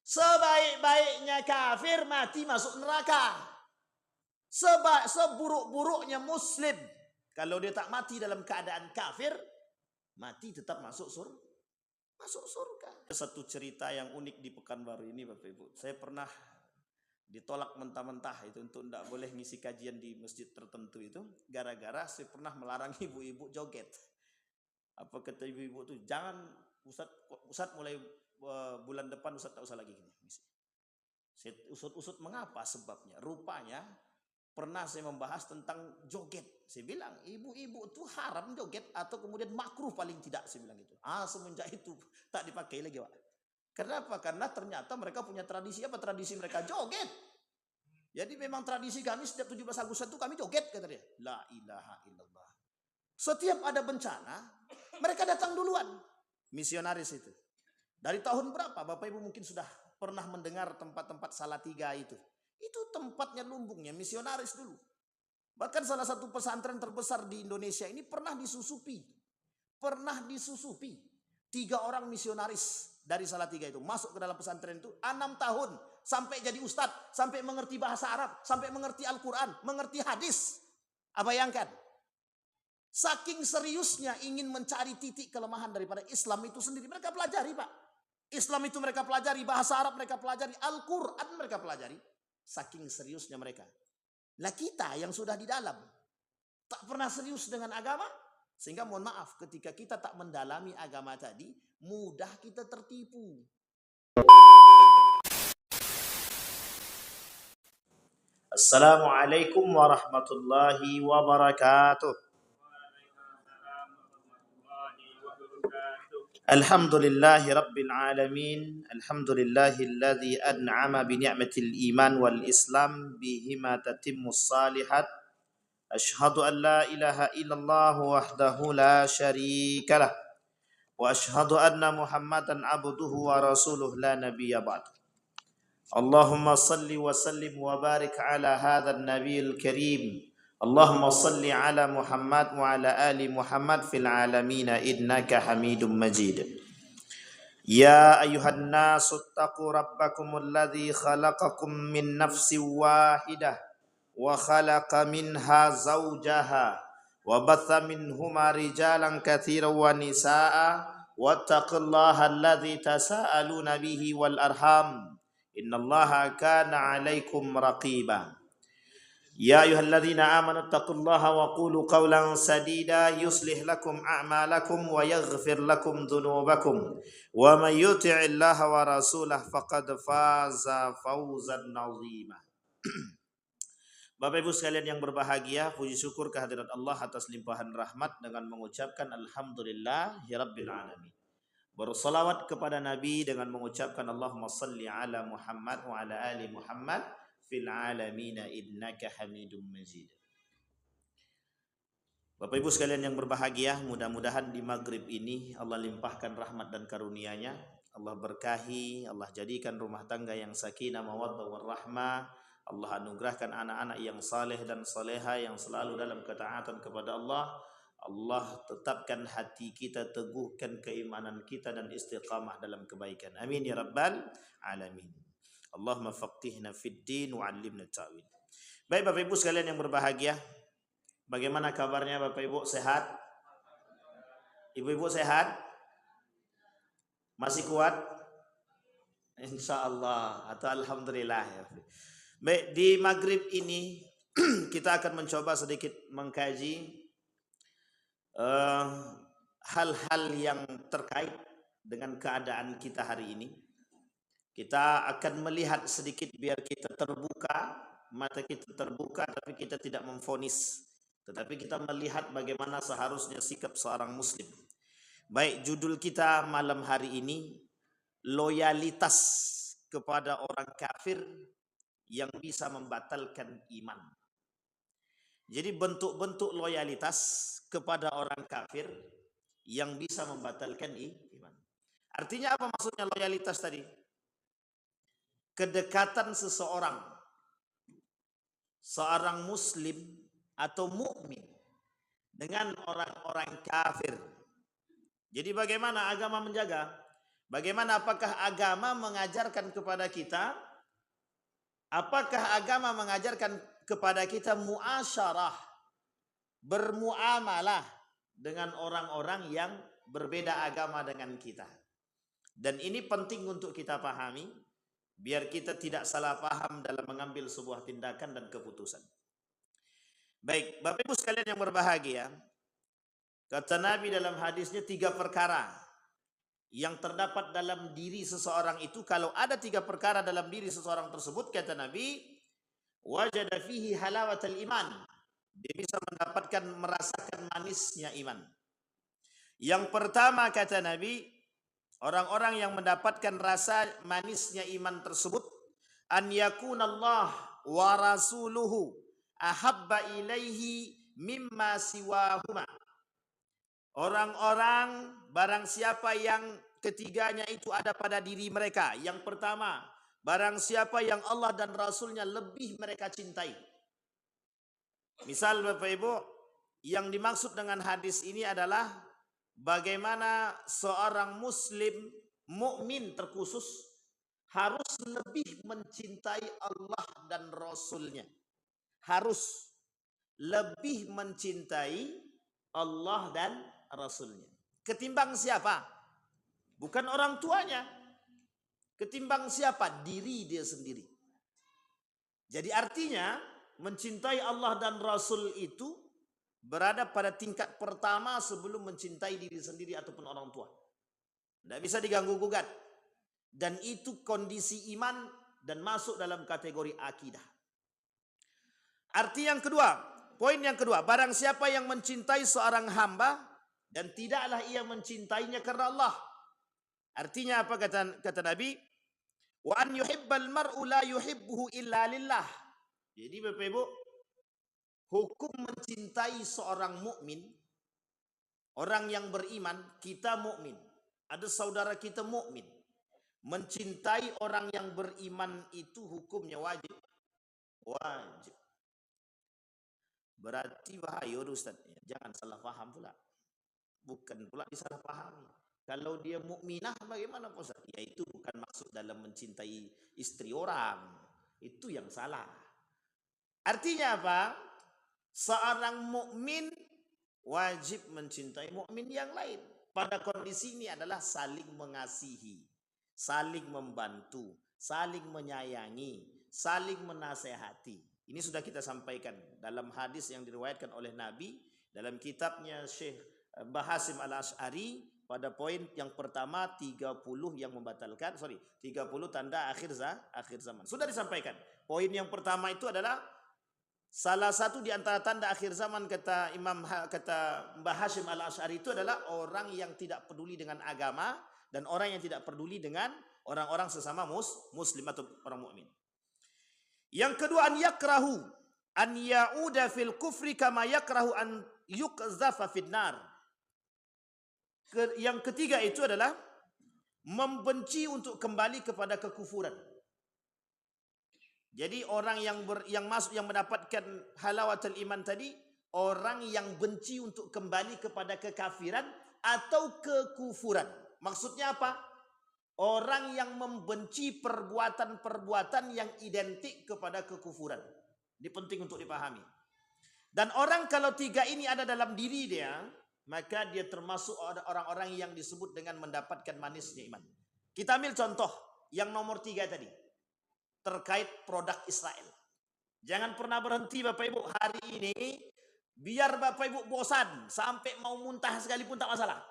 Sebaik-baiknya kafir mati masuk neraka. Seburuk-buruknya muslim, kalau dia tak mati dalam keadaan kafir, mati tetap masuk surga. Satu cerita yang unik di Pekanbaru ini, Bapak Ibu. Saya pernah ditolak mentah-mentah itu untuk tidak boleh ngisi kajian di masjid tertentu itu, gara-gara saya pernah melarang ibu-ibu joget. Apa kata ibu-ibu tuh, jangan Ustaz mulai bulan depan Ustaz tak usah lagi ngisi. Saya usut-usut mengapa sebabnya. Rupanya pernah saya membahas tentang joget. Saya bilang, ibu-ibu itu haram joget atau kemudian makruh paling tidak, saya bilang gitu. Semenjak itu tak dipakai lagi, Pak. Kenapa? Karena ternyata mereka punya tradisi apa? Tradisi mereka joget. Jadi memang tradisi kami setiap 17 Agustus itu kami joget, kata dia. La ilaha illallah. Setiap ada bencana, mereka datang duluan. Misionaris itu. Dari tahun berapa? Bapak Ibu mungkin sudah pernah mendengar tempat-tempat Salatiga itu. Itu tempatnya lumbungnya misionaris dulu. Bahkan salah satu pesantren terbesar di Indonesia ini pernah disusupi. 3 orang misionaris dari Salatiga itu masuk ke dalam pesantren itu 6 tahun. Sampai jadi ustadz, sampai mengerti bahasa Arab, sampai mengerti Al-Quran, mengerti hadis. Bayangkan. Saking seriusnya ingin mencari titik kelemahan daripada Islam itu sendiri. Mereka pelajari, Pak. Islam itu mereka pelajari, bahasa Arab mereka pelajari, Al-Quran mereka pelajari. Saking seriusnya mereka. Lah kita yang sudah di dalam tak pernah serius dengan agama, sehingga mohon maaf ketika kita tak mendalami agama tadi, mudah kita tertipu. Assalamualaikum warahmatullahi wabarakatuh. Alhamdulillahi Rabbil Alamin. Alhamdulillahilladzi an'ama bi ni'matil iman wal islam bihima tatimmus salihat. Ashhadu an la ilaha illallah wahdahu la syarika lah. Wa ashhadu anna Muhammadan abduhu wa rasuluh la nabiyya ba'd. Allahumma salli wa sallim wa barik ala hadzal nabiyil karim. Allahumma salli ala Muhammad wa ala ali Muhammad fil alamin innaka Hamidum Majid. Ya ayuhan nasu taqu rabbakumul ladzi khalaqakum min nafsin wahidah wa khalaqa minha zawjaha wa batha minhuma rijalan katsiran wa nisaa wattaqullaha alladzi tasaaluna bihi wal arham innallaha kana 'alaikum raqiba. Ya ayyuhalladzina amanu taqullaha wa qulu qawlan sadida yuslih lakum a'malakum wa yaghfir lakum dhunubakum wa may yuti'illaha wa rasulahu faqad faza fawzan 'azima. Bapak Ibu sekalian yang berbahagia, puji syukur kehadirat Allah atas limpahan rahmat dengan mengucapkan alhamdulillahirabbil alamin. Bersalawat kepada Nabi dengan mengucapkan Allahumma salli ala Muhammad wa ala ali Muhammad fil alamina innaka Hamidum Majid. Bapak Ibu sekalian yang berbahagia, mudah-mudahan di maghrib ini Allah limpahkan rahmat dan karunia-Nya. Allah berkahi, Allah jadikan rumah tangga yang sakinah mawaddah warahmah. Allah anugerahkan anak-anak yang saleh dan saleha yang selalu dalam ketaatan kepada Allah. Allah tetapkan hati kita, teguhkan keimanan kita dan istiqamah dalam kebaikan. Amin ya rabbal alamin. Allahumma faqihna fid din wa 'allimna ta'wil. Baik Bapak Ibu sekalian yang berbahagia, bagaimana kabarnya Bapak Ibu, sehat? Ibu-ibu sehat? Masih kuat? Insyaallah atau alhamdulillah ya. Baik, di maghrib ini kita akan mencoba sedikit mengkaji hal-hal yang terkait dengan keadaan kita hari ini. Kita akan melihat sedikit biar kita terbuka, mata kita terbuka, tapi kita tidak memvonis, tetapi kita melihat bagaimana seharusnya sikap seorang muslim. Baik, judul kita malam hari ini, loyalitas kepada orang kafir yang bisa membatalkan iman. Jadi bentuk-bentuk loyalitas kepada orang kafir yang bisa membatalkan iman. Artinya apa maksudnya loyalitas tadi? Kedekatan seorang muslim atau mukmin dengan orang-orang kafir. Jadi bagaimana agama menjaga? Bagaimana, apakah agama mengajarkan kepada kita? Apakah agama mengajarkan kepada kita muasyarah, bermuamalah dengan orang-orang yang berbeda agama dengan kita? Dan ini penting untuk kita pahami, biar kita tidak salah paham dalam mengambil sebuah tindakan dan keputusan. Baik, Bapak Ibu sekalian yang berbahagia, kata Nabi dalam hadisnya 3 perkara yang terdapat dalam diri seseorang itu. Kalau ada 3 perkara dalam diri seseorang tersebut, kata Nabi, wajada fihi halawatal iman, dia bisa mendapatkan, merasakan manisnya iman. Yang pertama, kata Nabi, orang-orang yang mendapatkan rasa manisnya iman tersebut, an yakunallah wa rasuluhu ahabba ilaihi mimma siwahuma. Orang-orang, barang siapa yang ketiganya itu ada pada diri mereka. Yang pertama, barang siapa yang Allah dan Rasulnya lebih mereka cintai. Misal Bapak Ibu, yang dimaksud dengan hadis ini adalah bagaimana seorang muslim mukmin terkhusus harus lebih mencintai Allah dan Rasulnya. Harus lebih mencintai Allah dan Rasulnya ketimbang siapa? Bukan orang tuanya. Ketimbang siapa? Diri dia sendiri. Jadi artinya mencintai Allah dan Rasul itu berada pada tingkat pertama sebelum mencintai diri sendiri ataupun orang tua. Tidak bisa diganggu gugat. Dan itu kondisi iman dan masuk dalam kategori akidah. Arti yang kedua, poin yang kedua, barang siapa yang mencintai seorang hamba dan tidaklah ia mencintainya karena Allah. Artinya apa, kata Nabi? Wa an yuhibbal mar'u la yuhibbuhu illa lillah. Jadi Bapak Ibu, hukum mencintai seorang mukmin, orang yang beriman, kita mukmin, ada saudara kita mukmin, mencintai orang yang beriman itu hukumnya wajib. Wajib. Berarti bahaya Ustaz. Jangan salah paham pula. Bukan pula disalah pahami. Kalau dia mukminah bagaimana Ustaz? Ya itu bukan maksud dalam mencintai istri orang. Itu yang salah. Artinya apa? Seorang mukmin wajib mencintai mukmin yang lain. Pada kondisi ini adalah saling mengasihi, saling membantu, saling menyayangi, saling menasehati. Ini sudah kita sampaikan dalam hadis yang diriwayatkan oleh Nabi dalam kitabnya Syekh Bahasim Al-Asy'ari pada poin yang pertama 30 yang membatalkan, 30 tanda akhir zaman. Sudah disampaikan. Poin yang pertama itu adalah salah satu di antara tanda akhir zaman, kata Mbah Hashim Al-Asy'ari, itu adalah orang yang tidak peduli dengan agama dan orang yang tidak peduli dengan orang-orang sesama muslim atau orang mukmin. Yang kedua, an yakrahu an ya'uda fil kufri kama yakrahu an yuqzafa fid nar. Yang ketiga itu adalah membenci untuk kembali kepada kekufuran. Jadi orang yang mendapatkan halawatul iman tadi, orang yang benci untuk kembali kepada kekafiran atau kekufuran. Maksudnya apa? Orang yang membenci perbuatan-perbuatan yang identik kepada kekufuran. Ini penting untuk dipahami. Dan orang kalau 3 ini ada dalam diri dia, maka dia termasuk orang-orang yang disebut dengan mendapatkan manisnya iman. Kita ambil contoh yang nomor 3 tadi, terkait produk Israel. Jangan pernah berhenti Bapak Ibu hari ini, biar Bapak Ibu bosan sampai mau muntah sekalipun tak masalah.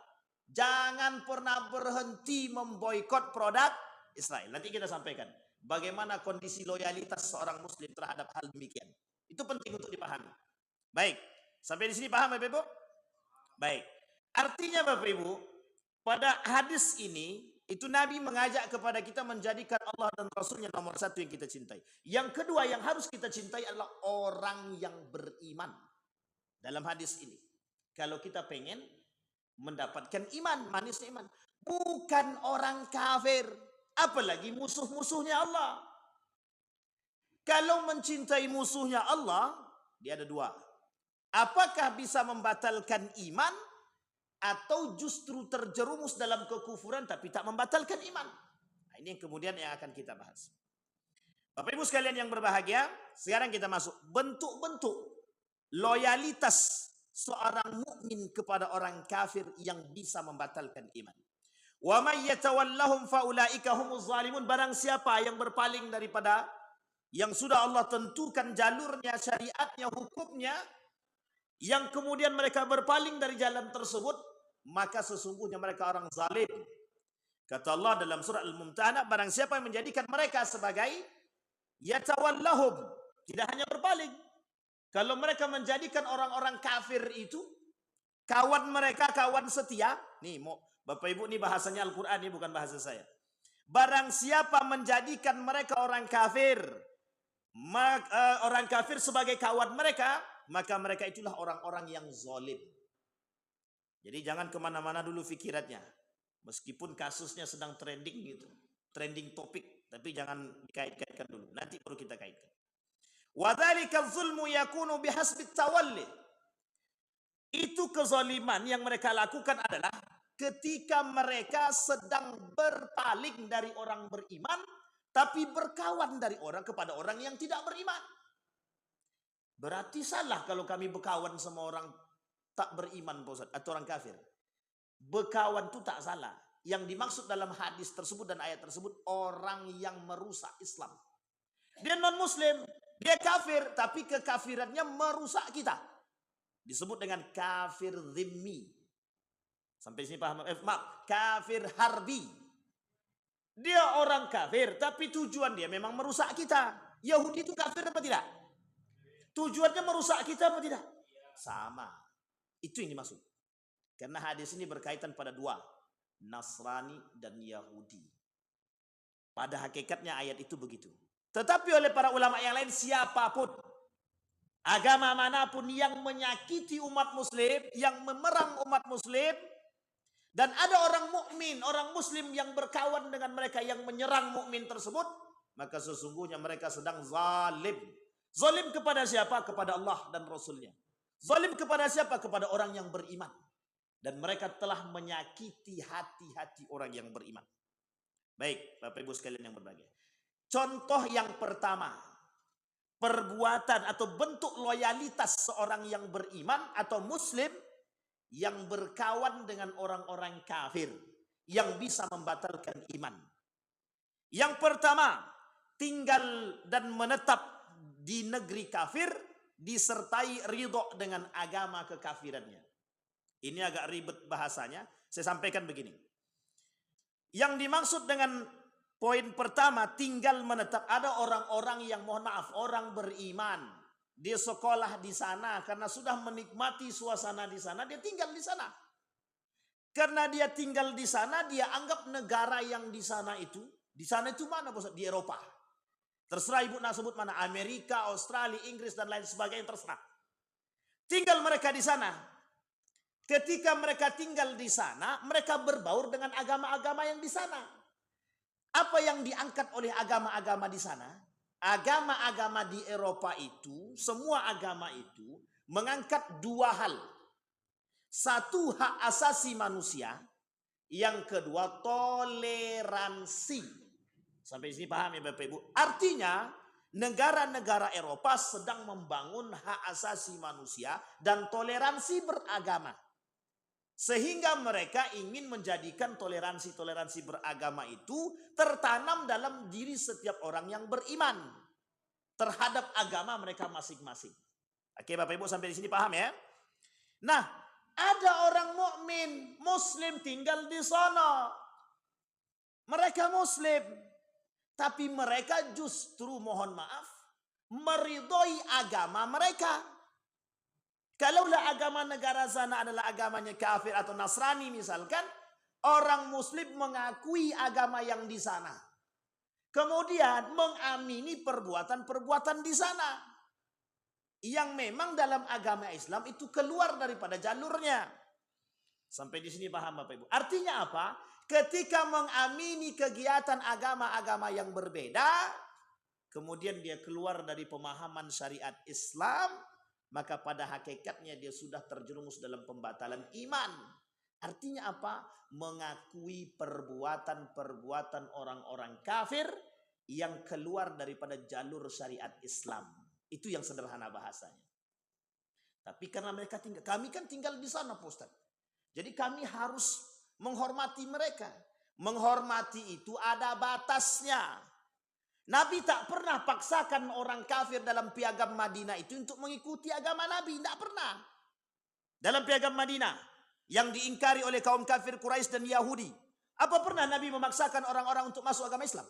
Jangan pernah berhenti memboikot produk Israel. Nanti kita sampaikan bagaimana kondisi loyalitas seorang muslim terhadap hal demikian. Itu penting untuk dipahami. Baik, sampai di sini paham Bapak Ibu? Baik. Artinya Bapak Ibu, pada hadis ini itu Nabi mengajak kepada kita menjadikan Allah dan Rasulnya nomor 1 yang kita cintai. Yang kedua yang harus kita cintai adalah orang yang beriman. Dalam hadis ini, kalau kita pengen mendapatkan iman, manisnya iman, bukan orang kafir, apalagi musuh-musuhnya Allah. Kalau mencintai musuhnya Allah, dia ada 2. Apakah bisa membatalkan iman? atau justru terjerumus dalam kekufuran tapi tak membatalkan iman. Nah, ini yang kemudian yang akan kita bahas. Bapak Ibu sekalian yang berbahagia, sekarang kita masuk bentuk-bentuk loyalitas seorang mukmin kepada orang kafir yang bisa membatalkan iman. Wa may yatawallahum faulaika humuz zalimun. Barang siapa yang berpaling daripada yang sudah Allah tentukan jalurnya, syariatnya, hukumnya, yang kemudian mereka berpaling dari jalan tersebut, maka sesungguhnya mereka orang zalim. Kata Allah dalam surah Al-Mumtahanah, barang siapa yang menjadikan mereka sebagai yatawallahum, tidak hanya berpaling. Kalau mereka menjadikan orang-orang kafir itu kawan mereka, kawan setia. Nih, Bapak Ibu, ini bahasanya Al-Quran, ini bukan bahasa saya. Barang siapa menjadikan mereka orang kafir sebagai kawan mereka, maka mereka itulah orang-orang yang zalim. Jadi jangan kemana-mana dulu fikirannya. Meskipun kasusnya sedang trending gitu, trending topik, tapi jangan dikait-kaitkan dulu. Nanti baru kita kaitkan. Wadzalika zulmu yakunu bihasbit tawalli. Itu kezaliman yang mereka lakukan adalah ketika mereka sedang berpaling dari orang beriman, tapi berkawan dari orang kepada orang yang tidak beriman. Berarti salah kalau kami berkawan sama orang tak beriman, Pak Ustaz, atau orang kafir. Berkawan itu tak salah. Yang dimaksud dalam hadis tersebut dan ayat tersebut orang yang merusak Islam. Dia non-muslim, dia kafir, tapi kekafirannya merusak kita. Disebut dengan kafir zimmi. Sampai sini paham? Maaf, kafir harbi. Dia orang kafir, tapi tujuan dia memang merusak kita. Yahudi itu kafir apa tidak? Tujuannya merusak kita apa tidak? Sama. Itu yang dimaksud. Karena hadis ini berkaitan pada dua, Nasrani dan Yahudi. Pada hakikatnya ayat itu begitu. Tetapi oleh para ulama yang lain, siapapun, agama manapun yang menyakiti umat muslim, yang memerang umat muslim, dan ada orang mukmin, orang muslim yang berkawan dengan mereka yang menyerang mukmin tersebut, maka sesungguhnya mereka sedang zalim. Zalim kepada siapa? Kepada Allah dan Rasulnya. Zalim kepada siapa? Kepada orang yang beriman. Dan mereka telah menyakiti hati-hati orang yang beriman. Baik, Bapak Ibu sekalian yang berbahagia. Contoh yang pertama, perbuatan atau bentuk loyalitas seorang yang beriman atau muslim yang berkawan dengan orang-orang kafir yang bisa membatalkan iman. Yang pertama, tinggal dan menetap di negeri kafir disertai ridho dengan agama kekafirannya. Ini agak ribet bahasanya, saya sampaikan begini. Yang dimaksud dengan poin pertama, tinggal menetap, ada orang-orang yang mohon maaf, orang beriman. Dia sekolah di sana karena sudah menikmati suasana di sana, dia tinggal di sana. Karena dia tinggal di sana, dia anggap negara yang di sana itu mana Bos? Di Eropa. Terserah ibu nak sebut mana, Amerika, Australia, Inggris dan lain sebagainya, terserah. Tinggal mereka di sana. Ketika mereka tinggal di sana, mereka berbaur dengan agama-agama yang di sana. Apa yang diangkat oleh agama-agama di sana? Agama-agama di Eropa itu, semua agama itu mengangkat dua hal. Satu, hak asasi manusia. Yang kedua, toleransi. Sampai sini paham ya Bapak Ibu? Artinya, negara-negara Eropa sedang membangun hak asasi manusia dan toleransi beragama. Sehingga mereka ingin menjadikan toleransi-toleransi beragama itu tertanam dalam diri setiap orang yang beriman terhadap agama mereka masing-masing. Oke Bapak Ibu, sampai di sini paham ya? Nah, ada orang mukmin muslim tinggal di sana. Mereka muslim, tapi mereka justru mohon maaf meridhoi agama mereka. Kalaulah agama negara sana adalah agamanya kafir atau Nasrani misalkan, orang muslim mengakui agama yang di sana. Kemudian mengamini perbuatan-perbuatan di sana. Yang memang dalam agama Islam itu keluar daripada jalurnya. Sampai di sini paham Bapak Ibu? Artinya apa? Ketika mengamini kegiatan agama-agama yang berbeda, kemudian dia keluar dari pemahaman syariat Islam, maka pada hakikatnya dia sudah terjerumus dalam pembatalan iman. Artinya apa? Mengakui perbuatan-perbuatan orang-orang kafir yang keluar daripada jalur syariat Islam. Itu yang sederhana bahasanya. Tapi karena mereka tinggal, kami kan tinggal di sana, Pak Ustaz. Jadi kami harus menghormati mereka. Menghormati itu ada batasnya. Nabi tak pernah paksakan orang kafir dalam piagam Madinah itu untuk mengikuti agama Nabi. Tidak pernah. Dalam piagam Madinah yang diingkari oleh kaum kafir Quraisy dan Yahudi. Apa pernah Nabi memaksakan orang-orang untuk masuk agama Islam?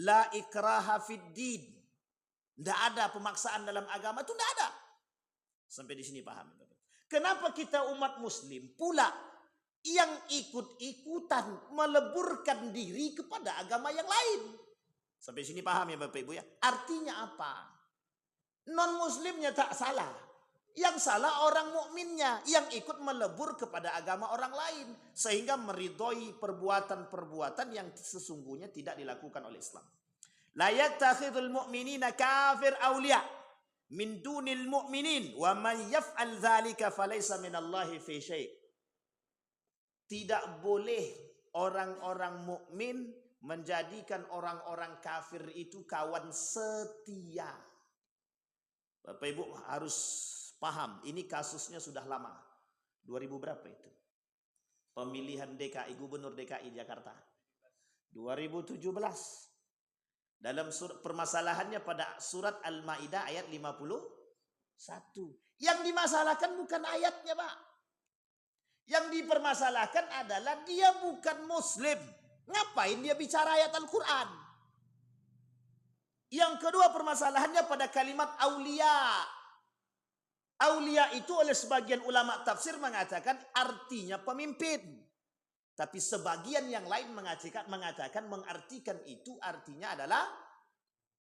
La ikraha fid din. Tidak ada pemaksaan dalam agama itu, tidak ada. Sampai di sini paham. Kenapa kita umat muslim pula yang ikut-ikutan meleburkan diri kepada agama yang lain? Sampai sini paham ya Bapak Ibu ya? Artinya apa? Non muslimnya tak salah. Yang salah orang mukminnya yang ikut melebur kepada agama orang lain sehingga meridhoi perbuatan-perbuatan yang sesungguhnya tidak dilakukan oleh Islam. La yattakhidul mu'minina kafir awliya min dunil mu'minin wa man yaf'al dzalika falaysa minallahi fi syai'. Tidak boleh orang-orang mukmin menjadikan orang-orang kafir itu kawan setia. Bapak Ibu harus paham, ini kasusnya sudah lama. 2000 berapa itu? Pemilihan DKI, Gubernur DKI Jakarta. 2017. Dalam permasalahannya pada surat Al-Maidah ayat 51. Yang dimasalahkan bukan ayatnya, Pak. Yang dipermasalahkan adalah dia bukan muslim. Ngapain dia bicara ayat Al-Quran? Yang kedua permasalahannya pada kalimat aulia. Aulia itu oleh sebagian ulama tafsir mengatakan artinya pemimpin. Tapi sebagian yang lain mengatakan mengartikan itu artinya adalah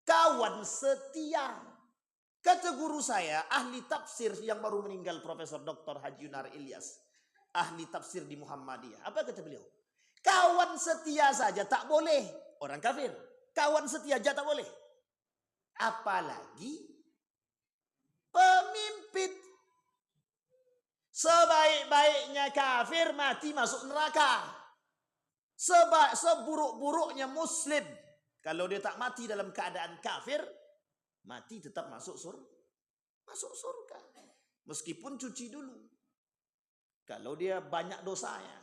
kawan setia. Kata guru saya, ahli tafsir yang baru meninggal, Profesor Dr. Haji Yunar Ilyas, ahli tafsir di Muhammadiyah. Apa kata beliau? Kawan setia saja tak boleh. Orang kafir. Kawan setia saja tak boleh. Apalagi pemimpin. Sebaik-baiknya kafir mati masuk neraka. Seburuk-buruknya muslim, kalau dia tak mati dalam keadaan kafir, mati tetap masuk surga. Meskipun cuci dulu. Kalau dia banyak dosanya.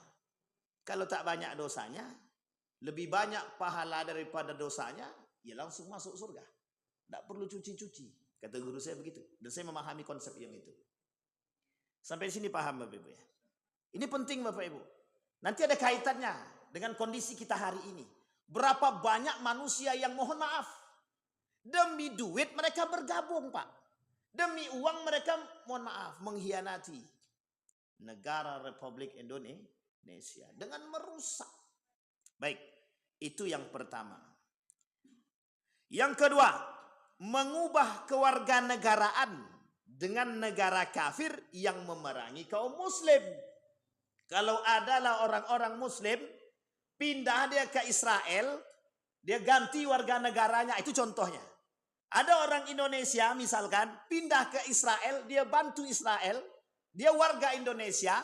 Kalau tak banyak dosanya, lebih banyak pahala daripada dosanya, ya langsung masuk surga. Tak perlu cuci-cuci. Kata guru saya begitu. Dan saya memahami konsep yang itu. Sampai sini paham Bapak Ibu ya. Ini penting Bapak Ibu. Nanti ada kaitannya dengan kondisi kita hari ini. Berapa banyak manusia yang mohon maaf. Demi duit mereka bergabung Pak. Demi uang mereka mohon maaf mengkhianati negara Republik Indonesia dengan merusak. Baik, itu yang pertama. Yang kedua, mengubah kewarganegaraan dengan negara kafir yang memerangi kaum muslim. Kalau adalah orang-orang muslim pindah dia ke Israel, dia ganti warga negaranya, itu contohnya. Ada orang Indonesia misalkan pindah ke Israel, dia bantu Israel, dia warga Indonesia,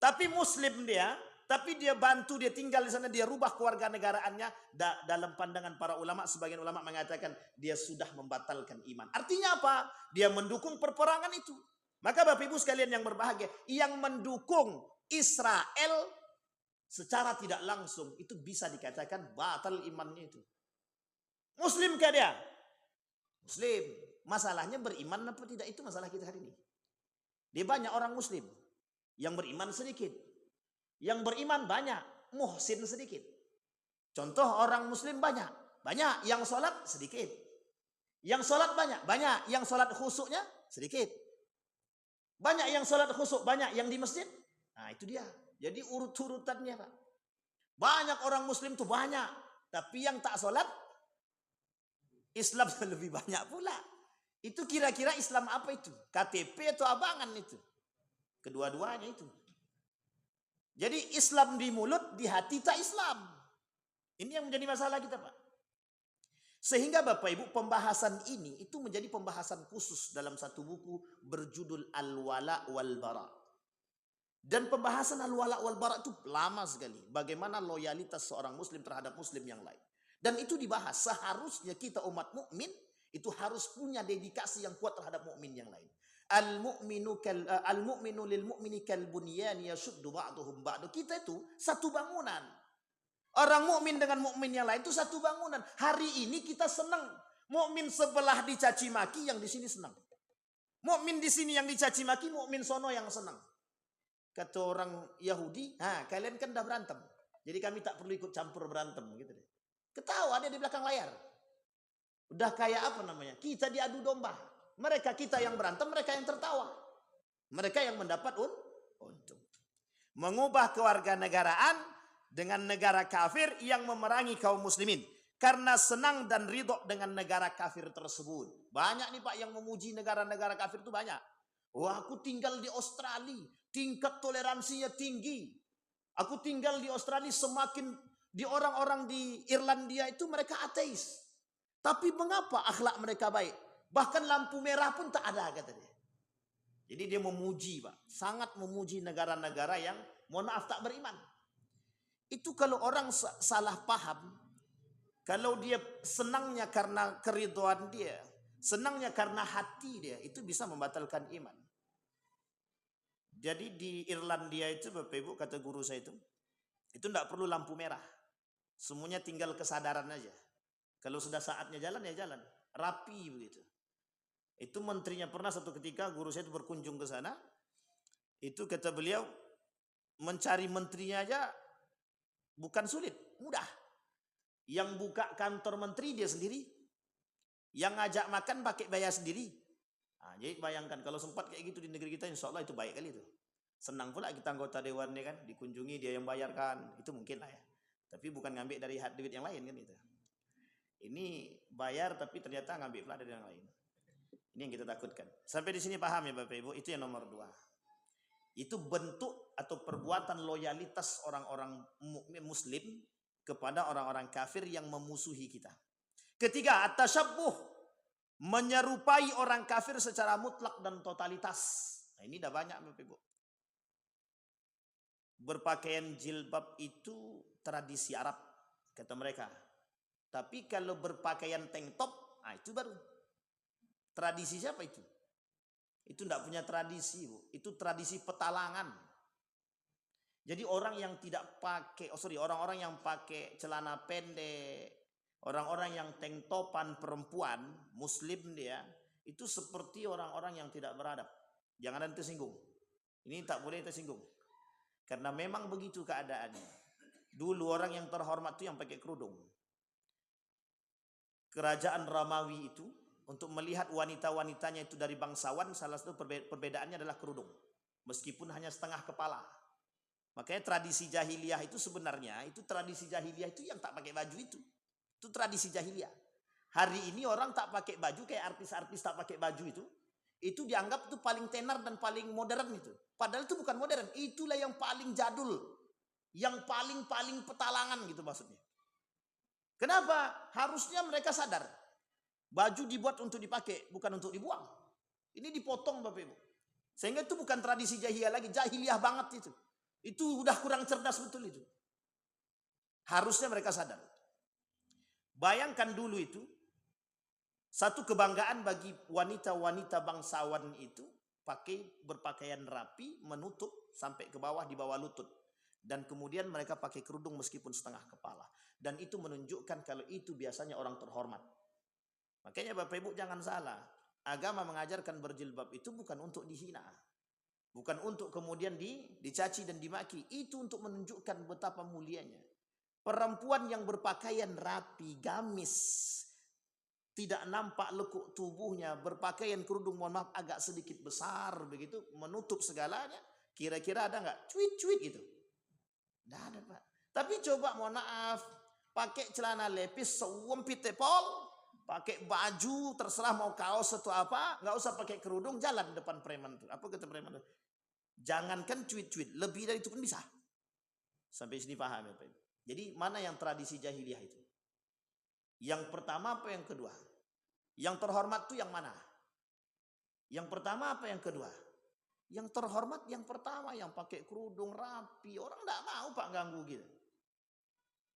tapi muslim dia, tapi dia bantu, dia tinggal di sana, dia rubah kewarganegaraannya. Dalam pandangan para ulama, sebagian ulama mengatakan dia sudah membatalkan iman. Artinya apa? Dia mendukung perperangan itu. Maka Bapak Ibu sekalian yang berbahagia, yang mendukung Israel secara tidak langsung itu bisa dikatakan batal imannya itu. Muslim kah dia? Muslim. Masalahnya beriman apa tidak, itu masalah kita hari ini. Dia banyak orang muslim yang beriman sedikit. Yang beriman banyak, muhsin sedikit. Contoh orang muslim banyak. Yang sholat sedikit. Yang sholat banyak. Yang sholat khusyuknya sedikit. Banyak yang sholat khusyuk, banyak yang di masjid. Nah itu dia. Jadi urut-urutannya Pak. Banyak orang muslim tuh banyak. Tapi yang tak sholat, Islam lebih banyak pula. Itu kira-kira Islam apa itu? KTP atau abangan itu? Kedua-duanya itu. Jadi Islam di mulut, di hati tak Islam. Ini yang menjadi masalah kita Pak. Sehingga Bapak Ibu pembahasan ini itu menjadi pembahasan khusus dalam satu buku berjudul Al-Wala wal Bara. Dan pembahasan al-wala wal bara itu lama sekali. Bagaimana loyalitas seorang muslim terhadap muslim yang lain. Dan itu dibahas. Seharusnya kita umat mukmin itu harus punya dedikasi yang kuat terhadap mukmin yang lain. Al-mu'minu lil mu'mini kal bunyan yashuddu ba'duhum ba'du. Kita itu satu bangunan. Orang mukmin dengan mukmin yang lain itu satu bangunan. Hari ini kita senang. Mukmin sebelah dicaci maki, yang di sini senang. Mukmin di sini yang dicaci maki, mukmin sono yang senang. Kata orang Yahudi, kalian kan udah berantem, jadi kami tak perlu ikut campur berantem, gitu deh. Ketawa dia di belakang layar. Udah kayak apa namanya? Kita diadu domba. Mereka kita yang berantem, mereka yang tertawa. Mereka yang mendapat untung. Mengubah kewarganegaraan dengan negara kafir yang memerangi kaum muslimin. Karena senang dan ridho dengan negara kafir tersebut. Banyak nih Pak yang memuji negara-negara kafir itu banyak. Wah, aku tinggal di Australia, tingkat toleransinya tinggi. Aku tinggal di Australia, semakin di orang-orang di Irlandia itu mereka ateis. Tapi mengapa akhlak mereka baik? Bahkan lampu merah pun tak ada, kata dia. Jadi dia memuji Pak, sangat memuji negara-negara yang mohon maaf tak beriman. Itu kalau orang salah paham, kalau dia senangnya karena keridhaan dia, senangnya karena hati dia, itu bisa membatalkan iman. Jadi di Irlandia itu Bapak Ibu, kata guru saya itu tidak perlu lampu merah. Semuanya tinggal kesadaran aja. Kalau sudah saatnya jalan ya jalan, rapi begitu. Itu menterinya pernah satu ketika guru saya itu berkunjung ke sana. Itu kata beliau, mencari menterinya aja bukan sulit, mudah. Yang buka kantor menteri dia sendiri, yang ngajak makan pakai bayar sendiri. Jadi bayangkan kalau sempat kayak gitu di negeri kita, insya Allah itu baik kali itu. Senang pula kita anggota dewannya kan, dikunjungi dia yang bayarkan, itu mungkin lah ya. Tapi bukan ngambil dari duit yang lain kan itu. Ini bayar tapi ternyata ngambil pula dari yang lain. Ini yang kita takutkan. Sampai di sini paham ya Bapak Ibu, itu yang nomor 2. Itu bentuk atau perbuatan loyalitas orang-orang muslim kepada orang-orang kafir yang memusuhi kita. Ketiga, at-tasyabbuh, menyerupai orang kafir secara mutlak dan totalitas. Nah, ini dah banyak Bapak Ibu. Berpakaian jilbab itu tradisi Arab, kata mereka. Tapi kalau berpakaian tank top, itu baru. Tradisi siapa itu? Itu tidak punya tradisi, Bu. Itu tradisi petalangan. Jadi orang yang tidak pakai, orang-orang yang pakai celana pendek, orang-orang yang tank topan perempuan, muslim dia, itu seperti orang-orang yang tidak beradab. Jangan ada tersinggung. Ini tak boleh tersinggung. Karena memang begitu keadaannya. Dulu orang yang terhormat itu yang pakai kerudung. Kerajaan Romawi itu, untuk melihat wanita-wanitanya itu dari bangsawan, salah satu perbedaannya adalah kerudung. Meskipun hanya setengah kepala. Makanya tradisi jahiliyah itu sebenarnya, itu tradisi jahiliyah itu yang tak pakai baju itu. Itu tradisi jahiliyah. Hari ini orang tak pakai baju, kayak artis-artis tak pakai baju itu dianggap itu paling tenar dan paling modern itu. Padahal itu bukan modern, itulah yang paling jadul. Yang paling petalangan gitu maksudnya. Kenapa? Harusnya mereka sadar. Baju dibuat untuk dipakai, bukan untuk dibuang. Ini dipotong Bapak Ibu. Sehingga itu bukan tradisi jahiliyah lagi, jahiliyah banget itu. Itu udah kurang cerdas betul itu. Harusnya mereka sadar. Bayangkan dulu itu, satu kebanggaan bagi wanita-wanita bangsawan itu, berpakaian rapi, menutup sampai ke bawah, di bawah lutut. Dan kemudian mereka pakai kerudung meskipun setengah kepala. Dan itu menunjukkan kalau itu biasanya orang terhormat. Makanya Bapak Ibu jangan salah. Agama mengajarkan berjilbab itu bukan untuk dihina. Bukan untuk kemudian dicaci dan dimaki. Itu untuk menunjukkan betapa mulianya. Perempuan yang berpakaian rapi, gamis, tidak nampak lekuk tubuhnya, berpakaian kerudung mohon maaf agak sedikit besar begitu, menutup segalanya. Kira-kira ada nggak cuit-cuit itu? Nggak ada Pak. Tapi coba mohon maaf, pakai celana lepis sewempit tepol, pakai baju terserah mau kaos atau apa, nggak usah pakai kerudung, jalan depan preman tuh. Apa kata preman tuh? Jangankan cuit-cuit, lebih dari itu pun bisa. Sampai sini paham ya Pak. Jadi mana yang tradisi jahiliyah itu? Yang pertama apa yang kedua? Yang terhormat itu yang mana? Yang pertama apa yang kedua? Yang terhormat yang pertama, yang pakai kerudung rapi. Orang tidak mau Pak ganggu gitu.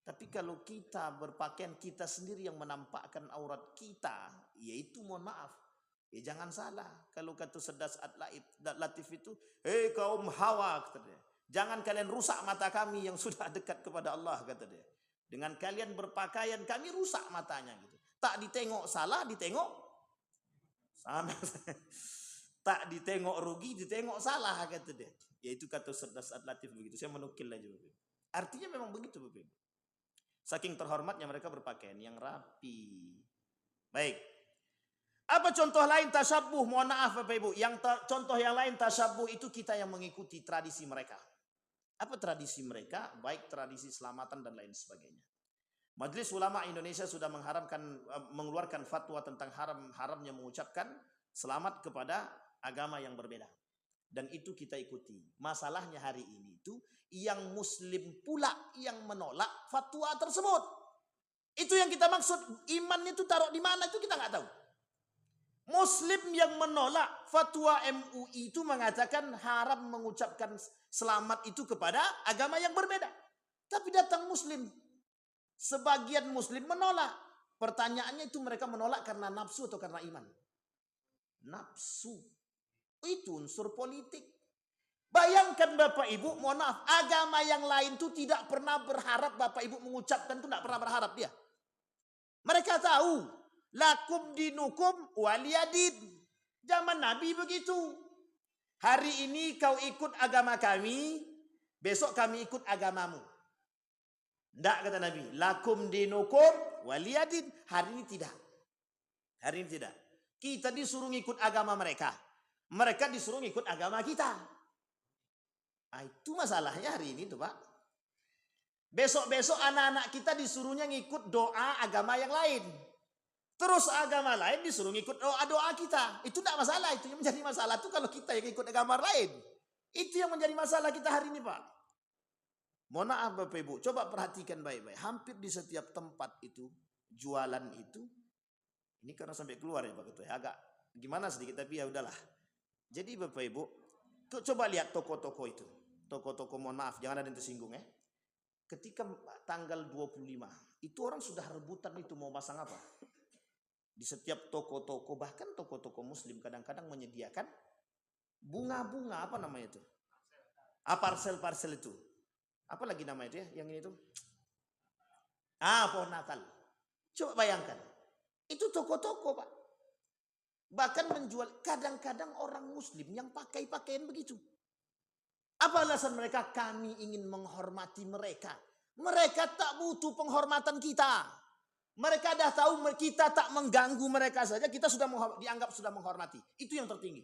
Tapi kalau kita berpakaian, kita sendiri yang menampakkan aurat kita, yaitu mohon maaf, ya jangan salah. Kalau kata Sedas Latif itu, hei kaum Hawa, kata dia, jangan kalian rusak mata kami yang sudah dekat kepada Allah, kata dia. Dengan kalian berpakaian, kami rusak matanya gitu. Tak ditengok salah, ditengok sama. Tak ditengok rugi, ditengok salah, kata dia. Yaitu kata Sedas Latif begitu. Saya menukil aja, Bapak. Artinya memang begitu, Bapak. Saking terhormatnya mereka berpakaian yang rapi. Baik. Apa contoh lain tasyabuh? Mohon maaf Bapak Ibu. Contoh yang lain tasyabuh itu kita yang mengikuti tradisi mereka. Apa tradisi mereka? Baik tradisi selamatan dan lain sebagainya. Majelis Ulama Indonesia sudah mengeluarkan fatwa tentang haramnya mengucapkan selamat kepada agama yang berbeda. Dan itu kita ikuti. Masalahnya hari ini itu yang muslim pula yang menolak fatwa tersebut. Itu yang kita maksud. Iman itu taruh di mana itu kita nggak tahu. Muslim yang menolak fatwa MUI itu mengatakan haram mengucapkan selamat itu kepada agama yang berbeda. Tapi datang muslim. Sebagian muslim menolak. Pertanyaannya itu mereka menolak karena nafsu atau karena iman? Nafsu. Itu unsur politik. Bayangkan Bapak Ibu, mohon maaf, agama yang lain itu tidak pernah berharap Bapak Ibu mengucapkan itu, tidak pernah berharap dia. Mereka tahu, lakum dinukum waliyadin. Zaman Nabi begitu. Hari ini kau ikut agama kami, besok kami ikut agamamu. Tidak kata Nabi, lakum dinukum waliyadin. Hari ini tidak. Hari ini tidak. Kita disuruh ngikut agama mereka. Mereka disuruh ngikut agama kita. Nah, itu masalahnya hari ini tuh Pak. Besok-besok anak-anak kita disuruhnya ngikut doa agama yang lain. Terus agama lain disuruh ngikut doa-doa kita. Itu tidak masalah. Itu yang menjadi masalah itu kalau kita yang ikut agama lain. Itu yang menjadi masalah kita hari ini Pak. Mohon maaf Bapak Ibu. Coba perhatikan baik-baik. Hampir di setiap tempat itu. Jualan itu. Ini karena sampai keluar ya Pak Ketua. Agak gimana sedikit tapi ya udahlah. Jadi Bapak Ibu, coba lihat toko-toko itu. Toko-toko mohon maaf, jangan ada yang tersinggung ya. Ketika tanggal 25, itu orang sudah rebutan itu mau pasang apa. Di setiap toko-toko, bahkan toko-toko muslim kadang-kadang menyediakan bunga-bunga, apa namanya itu? Parsel-parsel itu. Apa lagi namanya itu ya, yang ini tuh? Pohon Natal. Coba bayangkan. Itu toko-toko Pak. Bahkan menjual kadang-kadang orang muslim yang pakai pakaian begitu. Apa alasan mereka? Kami ingin menghormati mereka. Mereka tak butuh penghormatan kita. Mereka dah tahu kita tak mengganggu mereka saja. Kita sudah dianggap sudah menghormati. Itu yang tertinggi.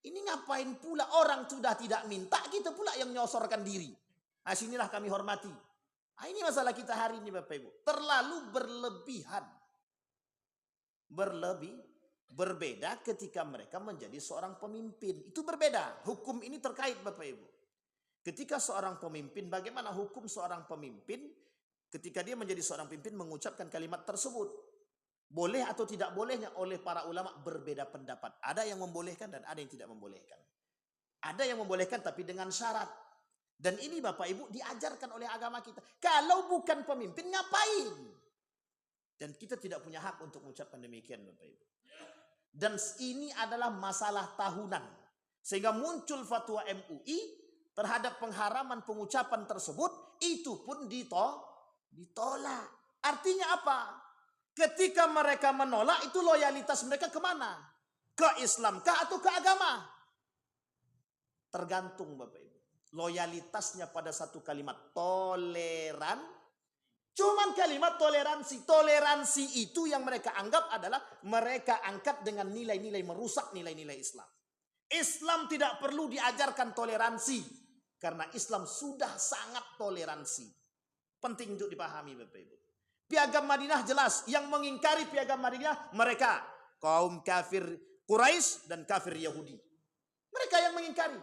Ini ngapain pula orang sudah tidak minta, kita pula yang nyosorkan diri. Nah sinilah kami hormati. Nah, ini masalah kita hari ini Bapak Ibu. Terlalu berlebihan. Berbeda ketika mereka menjadi seorang pemimpin. Itu berbeda. Hukum ini terkait Bapak Ibu. Ketika seorang pemimpin, bagaimana hukum seorang pemimpin ketika dia menjadi seorang pemimpin mengucapkan kalimat tersebut? Boleh atau tidak bolehnya oleh para ulama berbeda pendapat. Ada yang membolehkan dan ada yang tidak membolehkan. Ada yang membolehkan tapi dengan syarat. Dan ini Bapak Ibu diajarkan oleh agama kita. Kalau bukan pemimpin ngapain? Dan kita tidak punya hak untuk mengucapkan demikian Bapak Ibu. Dan ini adalah masalah tahunan. Sehingga muncul fatwa MUI terhadap pengharaman pengucapan tersebut. Itu pun ditolak. Artinya apa? Ketika mereka menolak itu loyalitas mereka kemana? Ke Islam kah atau ke agama? Tergantung Bapak Ibu. Loyalitasnya pada satu kalimat toleran. Cuman kalimat toleransi. Toleransi itu yang mereka anggap adalah mereka angkat dengan nilai-nilai merusak nilai-nilai Islam. Islam tidak perlu diajarkan toleransi. Karena Islam sudah sangat toleransi. Penting untuk dipahami Bapak Ibu. Piagam Madinah jelas. Yang mengingkari piagam Madinah mereka. Kaum kafir Quraisy dan kafir Yahudi. Mereka yang mengingkari.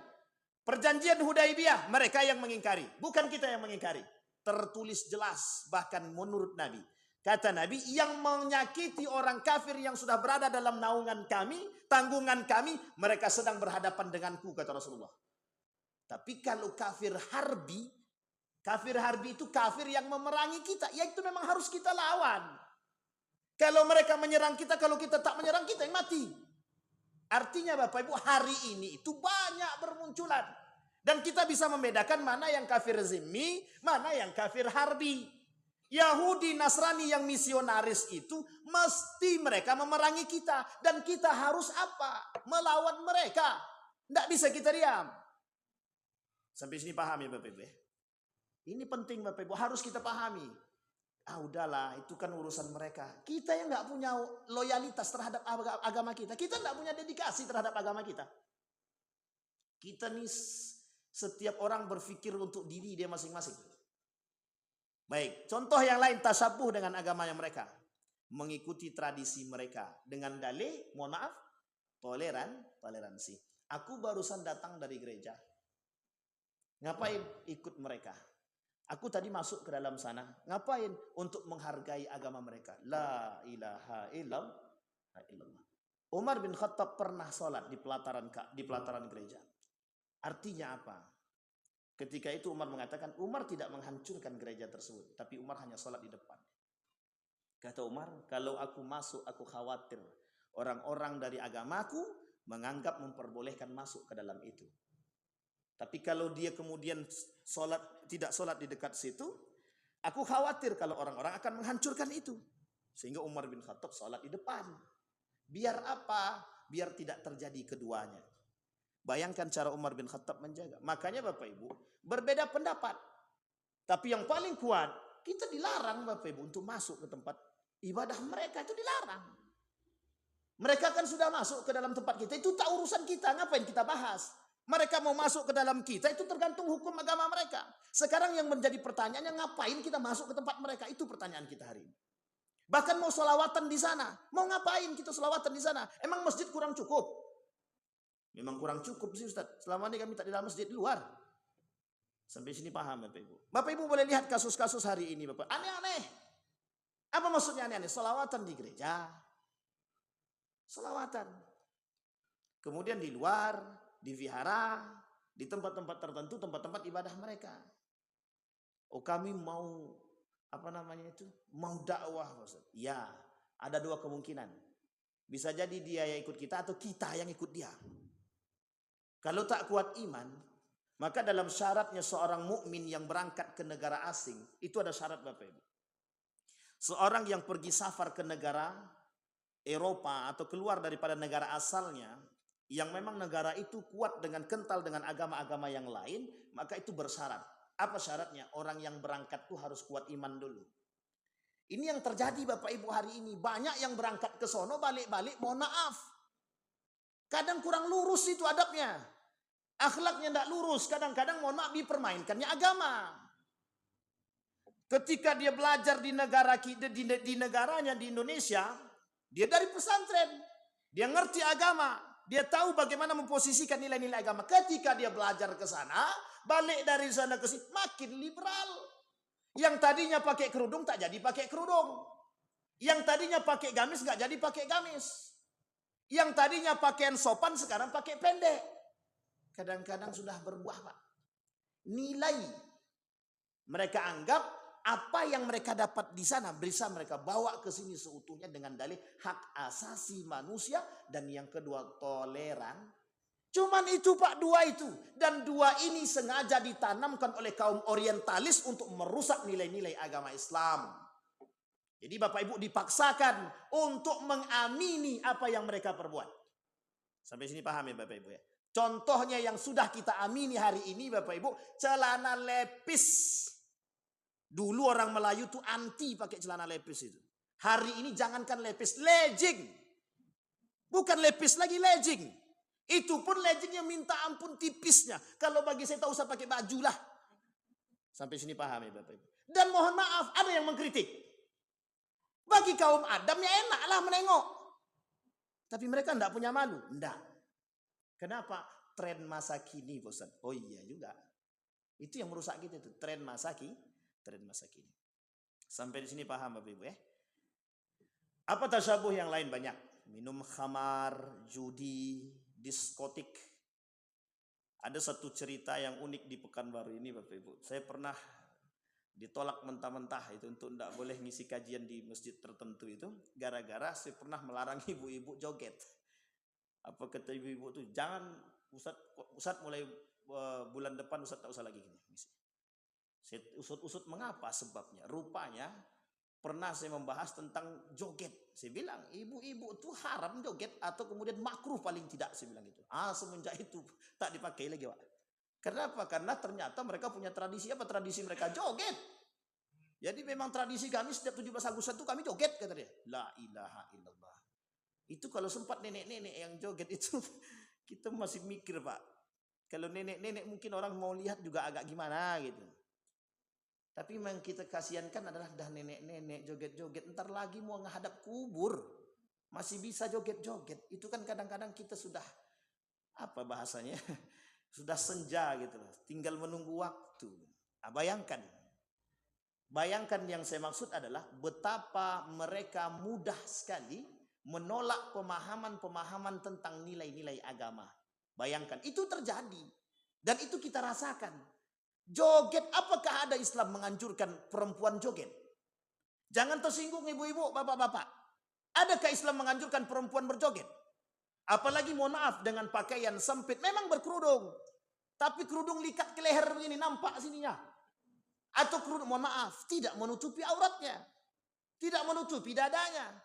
Perjanjian Hudaibiyah mereka yang mengingkari. Bukan kita yang mengingkari. Tertulis jelas bahkan menurut Nabi. Kata Nabi, yang menyakiti orang kafir yang sudah berada dalam naungan kami, tanggungan kami, mereka sedang berhadapan denganku, kata Rasulullah. Tapi kalau kafir harbi itu kafir yang memerangi kita, ya itu memang harus kita lawan. Kalau mereka menyerang kita, kalau kita tak menyerang, kita yang mati. Artinya Bapak Ibu, hari ini itu banyak bermunculan. Dan kita bisa membedakan mana yang kafir zimmi, mana yang kafir harbi. Yahudi, Nasrani yang misionaris itu mesti mereka memerangi kita. Dan kita harus apa? Melawan mereka. Tidak bisa kita diam. Sampai sini paham ya Bapak Ibu? Ini penting Bapak Ibu, harus kita pahami. Udahlah, itu kan urusan mereka. Kita yang nggak punya loyalitas terhadap agama kita. Kita nggak punya dedikasi terhadap agama kita. Kita nih, setiap orang berpikir untuk diri dia masing-masing. Baik, contoh yang lain, tasabuh dengan agamanya mereka. Mengikuti tradisi mereka. Dengan dalih, mohon maaf, toleransi. Aku barusan datang dari gereja. Ngapain ikut mereka? Aku tadi masuk ke dalam sana. Ngapain? Untuk menghargai agama mereka. La ilaha illallah. Umar bin Khattab pernah sholat di pelataran gereja. Artinya apa? Ketika itu Umar mengatakan, Umar tidak menghancurkan gereja tersebut. Tapi Umar hanya sholat di depan. Kata Umar, kalau aku masuk, aku khawatir orang-orang dari agamaku menganggap memperbolehkan masuk ke dalam itu. Tapi kalau dia kemudian tidak sholat di dekat situ, aku khawatir kalau orang-orang akan menghancurkan itu. Sehingga Umar bin Khattab sholat di depan. Biar apa? Biar tidak terjadi keduanya. Bayangkan cara Umar bin Khattab menjaga. Makanya Bapak Ibu, berbeda pendapat. Tapi yang paling kuat, kita dilarang Bapak Ibu untuk masuk ke tempat ibadah mereka, itu dilarang. Mereka kan sudah masuk ke dalam tempat kita, itu tak urusan kita, ngapain kita bahas? Mereka mau masuk ke dalam kita, itu tergantung hukum agama mereka. Sekarang yang menjadi pertanyaannya, ngapain kita masuk ke tempat mereka? Itu pertanyaan kita hari ini. Bahkan mau sholawatan di sana. Mau ngapain kita sholawatan di sana? Emang masjid kurang cukup? Memang kurang cukup sih Ustaz. Selama ini kami tak di dalam masjid, di luar. Sampai sini paham Bapak Ibu. Bapak Ibu boleh lihat kasus-kasus hari ini Bapak. Aneh-aneh. Apa maksudnya aneh-aneh? Sholawatan di gereja. Sholawatan. Kemudian di luar, di vihara, di tempat-tempat tertentu, tempat-tempat ibadah mereka. Oh kami mau, mau dakwah. Ya, ada dua kemungkinan. Bisa jadi dia yang ikut kita atau kita yang ikut dia. Kalau tak kuat iman, maka dalam syaratnya seorang mukmin yang berangkat ke negara asing, itu ada syarat Bapak Ibu. Seorang yang pergi safar ke negara Eropa atau keluar daripada negara asalnya, yang memang negara itu kuat dengan kental dengan agama-agama yang lain, maka itu bersyarat. Apa syaratnya? Orang yang berangkat itu harus kuat iman dulu. Ini yang terjadi Bapak Ibu hari ini. Banyak yang berangkat ke sono, balik-balik, mohon maaf. Kadang kurang lurus itu adabnya. Akhlaknya tidak lurus. Kadang-kadang mohon maaf dipermainkannya agama. Ketika dia belajar di negaranya di Indonesia, dia dari pesantren. Dia ngerti agama. Dia tahu bagaimana memposisikan nilai-nilai agama. Ketika dia belajar ke sana, balik dari sana ke sini, makin liberal. Yang tadinya pakai kerudung tak jadi pakai kerudung. Yang tadinya pakai gamis nggak jadi pakai gamis. Yang tadinya pakaian sopan sekarang pakai pendek. Kadang-kadang sudah berbuah Pak. Nilai mereka anggap apa yang mereka dapat di sana bisa mereka bawa ke sini seutuhnya dengan dalih hak asasi manusia dan yang kedua toleran. Cuman itu Pak, dua itu. Dan dua ini sengaja ditanamkan oleh kaum orientalis untuk merusak nilai-nilai agama Islam. Jadi Bapak Ibu dipaksakan untuk mengamini apa yang mereka perbuat. Sampai sini paham ya Bapak Ibu ya. Contohnya yang sudah kita amini hari ini Bapak Ibu, celana lepis. Dulu orang Melayu tuh anti pakai celana lepis itu. Hari ini jangankan lepis, legging. Bukan lepis lagi, legging. Itu pun leggingnya minta ampun tipisnya. Kalau bagi saya tak usah pakai baju lah. Sampai sini paham ya Bapak Ibu. Dan mohon maaf, ada yang mengkritik. Bagi kaum Adam ya enaklah menengok. Tapi mereka tidak punya malu. Tidak. Kenapa? Tren masa kini bosan. Oh iya juga. Itu yang merusak kita itu. Tren masa kini. Sampai di sini paham Bapak Ibu ya. Apa tasyabuh yang lain banyak? Minum khamar, judi, diskotik. Ada satu cerita yang unik di Pekanbaru ini Bapak Ibu. Saya pernah ditolak mentah-mentah itu untuk tidak boleh ngisi kajian di masjid tertentu itu. Gara-gara saya pernah melarang ibu-ibu joget. Apa kata ibu-ibu tuh, jangan Ustaz mulai bulan depan Ustaz tak usah lagi ngisi. Saya usut-usut mengapa sebabnya. Rupanya pernah saya membahas tentang joget. Saya bilang, ibu-ibu itu haram joget atau kemudian makruh paling tidak, saya bilang gitu. Semenjak itu tak dipakai lagi, Pak. Kenapa? Karena ternyata mereka punya tradisi apa? Tradisi mereka joget. Jadi memang tradisi kami setiap 17 Agustus itu kami joget, kata dia. La ilaha illallah. Itu kalau sempat nenek-nenek yang joget itu kita masih mikir, Pak. Kalau nenek-nenek mungkin orang mau lihat juga agak gimana gitu. Tapi yang kita kasihankan adalah dah nenek-nenek joget-joget, ntar lagi mau menghadap kubur masih bisa joget-joget. Itu kan kadang-kadang kita sudah apa bahasanya sudah senja gitu loh, tinggal menunggu waktu. Bayangkan yang saya maksud adalah betapa mereka mudah sekali menolak pemahaman-pemahaman tentang nilai-nilai agama. Bayangkan itu terjadi dan itu kita rasakan. Joget, apakah ada Islam menganjurkan perempuan joget? Jangan tersinggung ibu-ibu, bapak-bapak. Adakah Islam menganjurkan perempuan berjoget? Apalagi mohon maaf dengan pakaian sempit, memang berkerudung. Tapi kerudung likat ke leher begini, nampak sininya. Atau kerudung, mohon maaf, tidak menutupi auratnya. Tidak menutupi dadanya.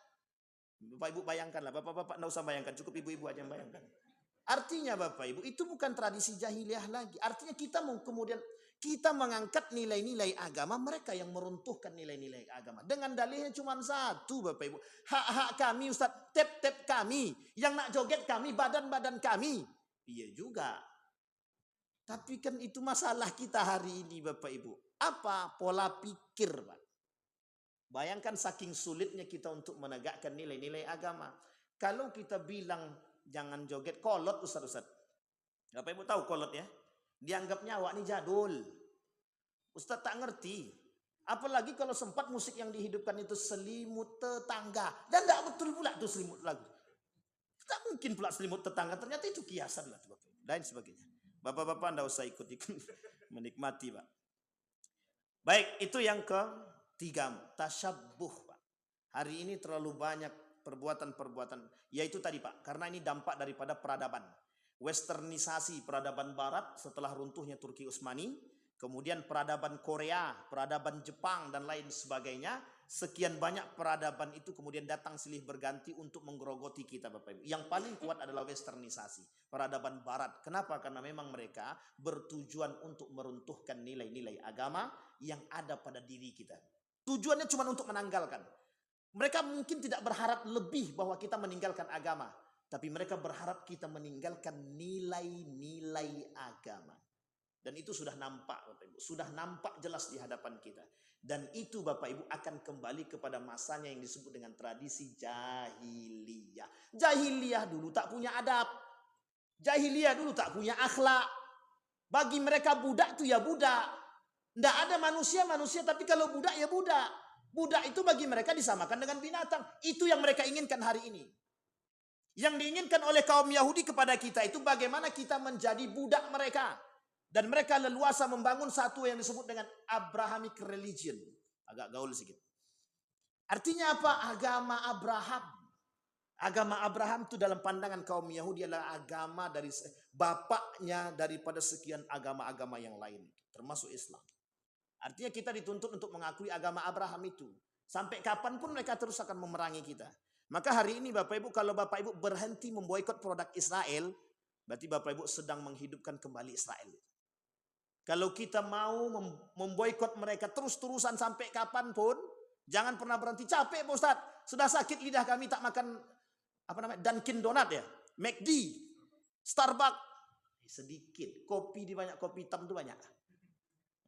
Bapak ibu bayangkanlah, bapak-bapak tidak usah bayangkan, cukup ibu-ibu aja yang bayangkan. Artinya Bapak Ibu, itu bukan tradisi jahiliyah lagi. Artinya kita mau kemudian kita mengangkat nilai-nilai agama, mereka yang meruntuhkan nilai-nilai agama. Dengan dalihnya cuma satu Bapak Ibu. Hak-hak kami Ustaz, tep-tep kami. Yang nak joget kami, badan-badan kami. Iya juga. Tapi kan itu masalah kita hari ini Bapak Ibu. Apa pola pikir Pak? Bayangkan saking sulitnya kita untuk menegakkan nilai-nilai agama. Kalau kita bilang jangan joget, kolot Ustaz. Bapak Ibu tahu kolot ya? Dianggapnya awak ini jadul. Ustaz tak ngerti. Apalagi kalau sempat musik yang dihidupkan itu selimut tetangga. Dan tidak betul pula itu selimut lagu. Tak mungkin pula selimut tetangga. Ternyata itu kiasan lah. Dan sebagainya. Bapak-bapak tidak usah ikut-ikut menikmati Pak. Baik, itu yang ketiga. Tasyabuh Pak. Hari ini terlalu banyak perbuatan-perbuatan. Yaitu tadi Pak. Karena ini dampak daripada peradaban. Westernisasi peradaban barat setelah runtuhnya Turki Utsmani, kemudian peradaban Korea, peradaban Jepang dan lain sebagainya. Sekian banyak peradaban itu kemudian datang silih berganti untuk menggerogoti kita Bapak Ibu. Yang paling kuat adalah westernisasi, peradaban barat. Kenapa? Karena memang mereka bertujuan untuk meruntuhkan nilai-nilai agama yang ada pada diri kita. Tujuannya cuma untuk menanggalkan. Mereka mungkin tidak berharap lebih bahwa kita meninggalkan agama. Tapi mereka berharap kita meninggalkan nilai-nilai agama. Dan itu sudah nampak Bapak Ibu. Sudah nampak jelas di hadapan kita. Dan itu Bapak Ibu akan kembali kepada masanya yang disebut dengan tradisi jahiliyah. Jahiliyah dulu tak punya adab. Jahiliyah dulu tak punya akhlak. Bagi mereka budak itu ya budak. Tidak ada manusia tapi kalau budak ya budak. Budak itu bagi mereka disamakan dengan binatang. Itu yang mereka inginkan hari ini. Yang diinginkan oleh kaum Yahudi kepada kita itu bagaimana kita menjadi budak mereka. Dan mereka leluasa membangun satu yang disebut dengan Abrahamic religion. Agak gaul sedikit. Artinya apa? Agama Abraham. Agama Abraham itu dalam pandangan kaum Yahudi adalah agama dari bapaknya daripada sekian agama-agama yang lain. Termasuk Islam. Artinya kita dituntut untuk mengakui agama Abraham itu. Sampai kapanpun mereka terus akan memerangi kita. Maka hari ini Bapak Ibu, kalau Bapak Ibu berhenti memboikot produk Israel, berarti Bapak Ibu sedang menghidupkan kembali Israel. Kalau kita mau memboikot mereka terus-terusan sampai kapanpun, jangan pernah berhenti. Capek Pak Ustaz, sudah sakit lidah kami tak makan Dunkin Donat ya, McD, Starbucks, sedikit. Kopi di banyak, kopi hitam itu banyak.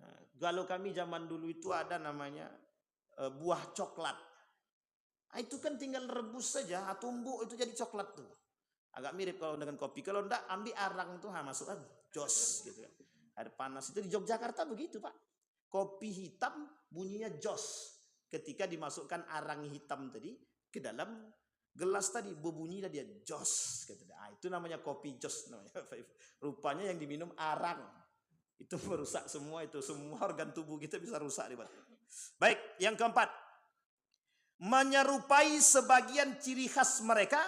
Nah, kalau kami zaman dulu itu ada namanya buah coklat. Nah, itu kan tinggal rebus saja, tumbuk itu jadi coklat tuh. Agak mirip kalau dengan kopi. Kalau enggak ambil arang tuh masukkan jos gitu kan. Air panas itu di Yogyakarta begitu Pak. Kopi hitam bunyinya jos. Ketika dimasukkan arang hitam tadi, ke dalam gelas tadi, berbunyilah dia jos, kata dia. Itu namanya kopi jos namanya. Rupanya yang diminum arang. Itu merusak semua, itu semua organ tubuh kita bisa rusak. Baik, yang keempat, menyerupai sebagian ciri khas mereka,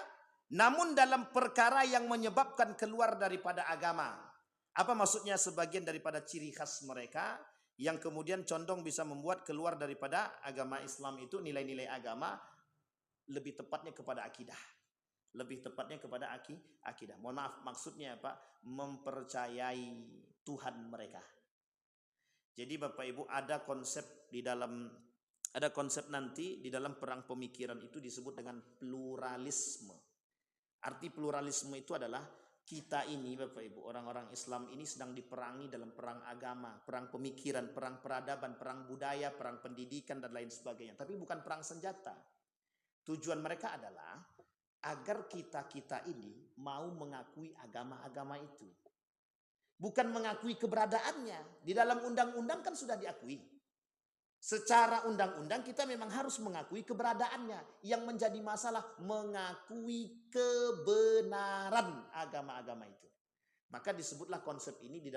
namun dalam perkara yang menyebabkan keluar daripada agama. Apa maksudnya sebagian daripada ciri khas mereka yang kemudian condong bisa membuat keluar daripada agama Islam itu nilai-nilai agama, lebih tepatnya kepada akidah. Lebih tepatnya kepada akidah. Mohon maaf, maksudnya apa? Mempercayai Tuhan mereka. Jadi Bapak Ibu, ada konsep nanti di dalam perang pemikiran itu disebut dengan pluralisme. Arti pluralisme itu adalah kita ini Bapak Ibu, orang-orang Islam ini sedang diperangi dalam perang agama, perang pemikiran, perang peradaban, perang budaya, perang pendidikan dan lain sebagainya. Tapi bukan perang senjata. Tujuan mereka adalah agar kita ini mau mengakui agama-agama itu. Bukan mengakui keberadaannya. Di dalam undang-undang kan sudah diakui. Secara undang-undang kita memang harus mengakui keberadaannya. Yang menjadi masalah mengakui kebenaran agama-agama itu. Maka disebutlah konsep ini di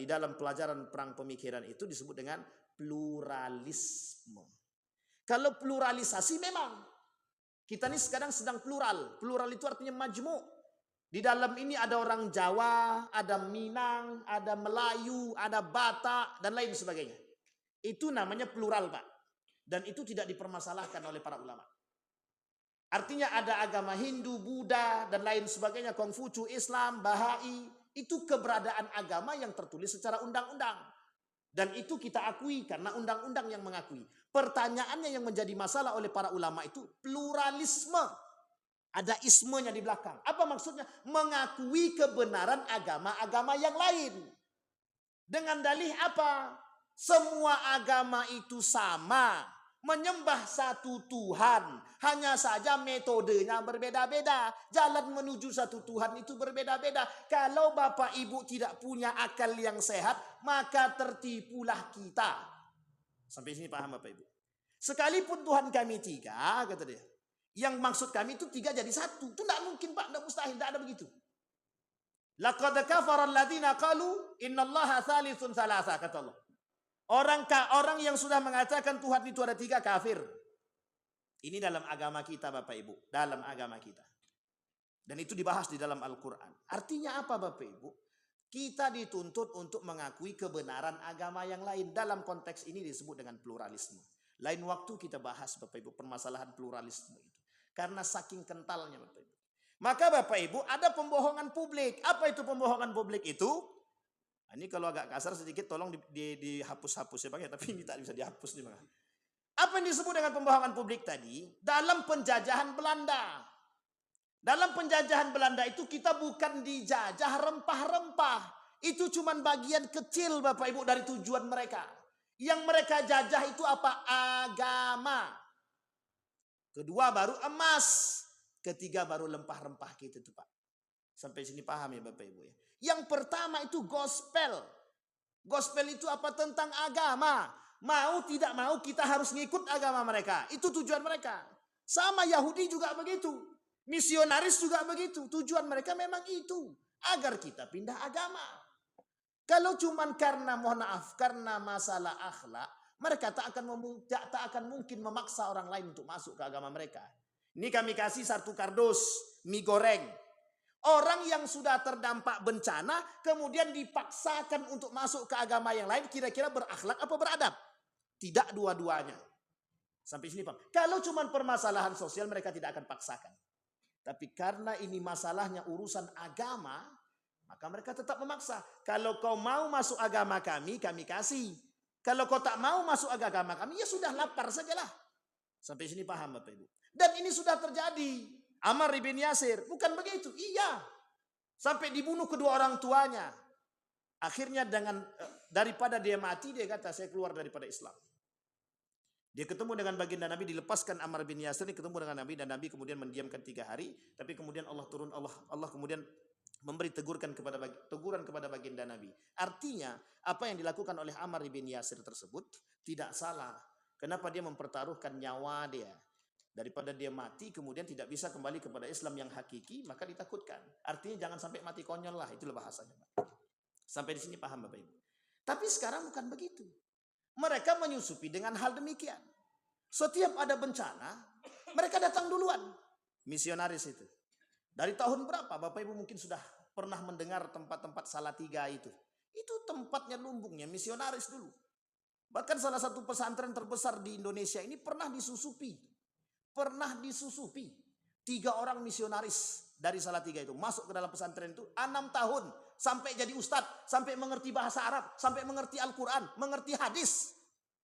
dalam pelajaran perang pemikiran itu disebut dengan pluralisme. Kalau pluralisasi memang kita ini sekarang sedang plural. Plural itu artinya majmuk. Di dalam ini ada orang Jawa, ada Minang, ada Melayu, ada Batak, dan lain sebagainya. Itu namanya plural, Pak. Dan itu tidak dipermasalahkan oleh para ulama. Artinya ada agama Hindu, Buddha, dan lain sebagainya, Kongfucu, Islam, Bahai. Itu keberadaan agama yang tertulis secara undang-undang. Dan itu kita akui karena undang-undang yang mengakui. Pertanyaannya yang menjadi masalah oleh para ulama itu pluralisme. Ada ismenya di belakang. Apa maksudnya? Mengakui kebenaran agama-agama yang lain. Dengan dalih apa? Semua agama itu sama. Menyembah satu Tuhan. Hanya saja metodenya berbeda-beda. Jalan menuju satu Tuhan itu berbeda-beda. Kalau Bapak Ibu tidak punya akal yang sehat, maka tertipulah kita. Sampai sini paham Bapak Ibu? Sekalipun Tuhan kami 3, kata dia. Yang maksud kami itu 3 jadi 1. Itu tidak mungkin Pak, tidak mustahil, tidak ada begitu. Laqad kafara alladziina qalu innallaha tsalitsun tsalatsa, kata Allah. Orang yang sudah mengatakan Tuhan itu ada 3 kafir. Ini dalam agama kita Bapak Ibu. Dalam agama kita. Dan itu dibahas di dalam Al-Quran. Artinya apa Bapak Ibu? Kita dituntut untuk mengakui kebenaran agama yang lain. Dalam konteks ini disebut dengan pluralisme. Lain waktu kita bahas Bapak Ibu permasalahan pluralisme itu. Karena saking kentalnya Bapak Ibu. Maka Bapak Ibu ada pembohongan publik. Apa itu pembohongan publik itu? Ini kalau agak kasar sedikit tolong dihapus-hapus ya Pak ya. Tapi ini tak bisa dihapus nih Pak. Apa yang disebut dengan pembohongan publik tadi? Dalam penjajahan Belanda. Dalam penjajahan Belanda itu kita bukan dijajah rempah-rempah. Itu cuma bagian kecil Bapak Ibu dari tujuan mereka. Yang mereka jajah itu apa? Agama. Kedua baru emas. Ketiga baru rempah-rempah gitu tuh Pak. Sampai sini paham ya Bapak Ibu ya. Yang pertama itu gospel. Gospel itu apa? Tentang agama. Mau tidak mau kita harus ngikut agama mereka. Itu tujuan mereka. Sama Yahudi juga begitu. Misionaris juga begitu. Tujuan mereka memang itu. Agar kita pindah agama. Kalau cuman karena mohon maaf, karena masalah akhlak, mereka tak akan mungkin memaksa orang lain untuk masuk ke agama mereka. Ini kami kasih 1 kardus mie goreng. Orang yang sudah terdampak bencana kemudian dipaksakan untuk masuk ke agama yang lain, kira-kira berakhlak apa beradab? Tidak dua-duanya. Sampai sini Pak. Kalau cuma permasalahan sosial mereka tidak akan paksakan. Tapi karena ini masalahnya urusan agama, maka mereka tetap memaksa. Kalau kau mau masuk agama kami, kami kasih. Kalau kau tak mau masuk agama kami, ya sudah lapar sajalah. Sampai sini paham Bapak Ibu. Dan ini sudah terjadi. Ammar bin Yasir, bukan begitu? Iya. Sampai dibunuh kedua orang tuanya. Akhirnya daripada dia mati, dia kata saya keluar daripada Islam. Dia ketemu dengan baginda Nabi, dilepaskan Ammar bin Yasir, ini ketemu dengan Nabi, dan Nabi kemudian mendiamkan 3 hari. Tapi kemudian Allah kemudian memberi teguran kepada baginda Nabi. Artinya apa yang dilakukan oleh Ammar bin Yasir tersebut tidak salah. Kenapa dia mempertaruhkan nyawa dia? Daripada dia mati kemudian tidak bisa kembali kepada Islam yang hakiki, maka ditakutkan. Artinya jangan sampai mati konyol lah, itulah bahasanya, Pak. Sampai di sini paham Bapak Ibu. Tapi sekarang bukan begitu. Mereka menyusupi dengan hal demikian. Setiap ada bencana, mereka datang duluan. Misionaris itu. Dari tahun berapa Bapak Ibu mungkin sudah pernah mendengar tempat-tempat Salatiga itu. Itu tempatnya lumbungnya misionaris dulu. Bahkan salah satu pesantren terbesar di Indonesia ini pernah disusupi. 3 orang misionaris dari Salatiga itu masuk ke dalam pesantren itu 6 tahun sampai jadi ustadz, sampai mengerti bahasa Arab, sampai mengerti Al-Quran, mengerti hadis.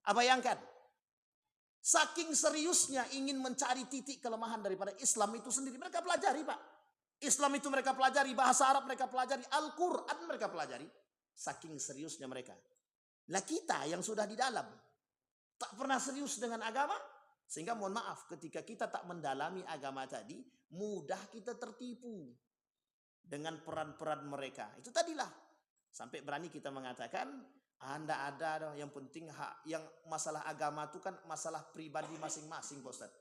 Bayangkan, saking seriusnya ingin mencari titik kelemahan daripada Islam itu sendiri, mereka pelajari Pak. Islam itu mereka pelajari, bahasa Arab mereka pelajari, Al-Quran mereka pelajari. Saking seriusnya mereka. Lah kita yang sudah di dalam tak pernah serius dengan agama, sehingga mohon maaf ketika kita tak mendalami agama tadi, mudah kita tertipu dengan peran-peran mereka. Itu tadilah sampai berani kita mengatakan Anda ada yang penting yang masalah agama itu kan masalah pribadi masing-masing Pak Ustaz.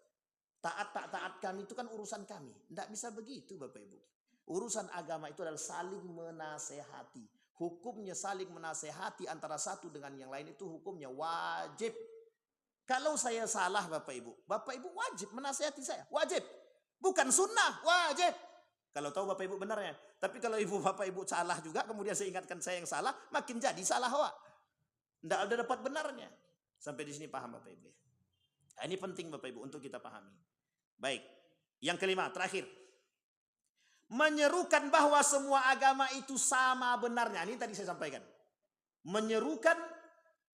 Taat tak taat kami itu kan urusan kami. Tidak bisa begitu Bapak Ibu. Urusan agama itu adalah saling menasehati. Hukumnya saling menasehati antara satu dengan yang lain itu hukumnya wajib. Kalau saya salah Bapak Ibu wajib menasehati saya, wajib. Bukan sunnah, wajib. Kalau tahu Bapak Ibu benarnya. Tapi kalau Bapak Ibu salah juga, kemudian saya ingatkan saya yang salah, makin jadi salah Wak. Tidak ada dapat benarnya. Sampai di sini paham Bapak Ibu. Nah, ini penting Bapak Ibu untuk kita pahami. Baik, yang kelima, terakhir. Menyerukan bahwa semua agama itu sama benarnya. Ini tadi saya sampaikan. Menyerukan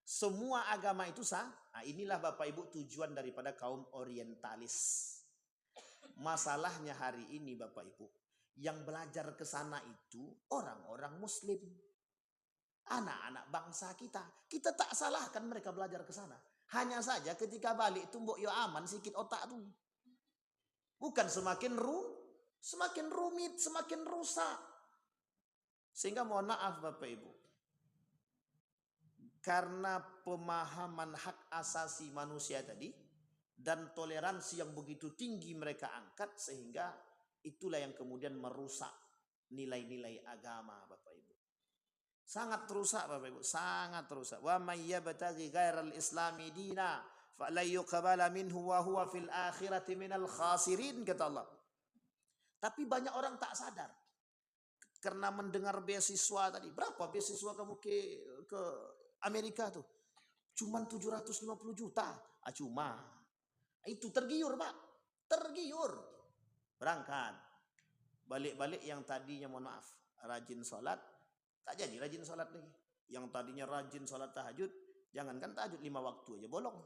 semua agama itu sama. Nah, inilah Bapak Ibu tujuan daripada kaum orientalis. Masalahnya hari ini Bapak Ibu, yang belajar ke sana itu orang-orang muslim. Anak-anak bangsa kita. Kita tak salahkan mereka belajar ke sana. Hanya saja ketika balik tumbuk yo aman sikit otak tuh. Bukan semakin rumit, semakin rusak. Sehingga mohon maaf Bapak Ibu. Karena pemahaman hak asasi manusia tadi dan toleransi yang begitu tinggi mereka angkat, sehingga itulah yang kemudian merusak nilai-nilai agama Bapak Ibu. Sangat rusak Bapak Ibu, sangat rusak. Wa may yabtaghi ghairal islami dina fala yuqbala minhu wa huwa fil akhirati minal khasirin, kata Allah. Tapi banyak orang tak sadar. Karena mendengar beasiswa tadi, berapa beasiswa kamu ke Amerika tuh? Cuman 750 juta. Cuma. Itu tergiur Pak. Tergiur. Berangkat. Balik-balik yang tadinya mohon maaf, rajin sholat, tak jadi rajin sholat lagi. Yang tadinya rajin sholat tahajud, jangankan tahajud 5 waktu aja bolong.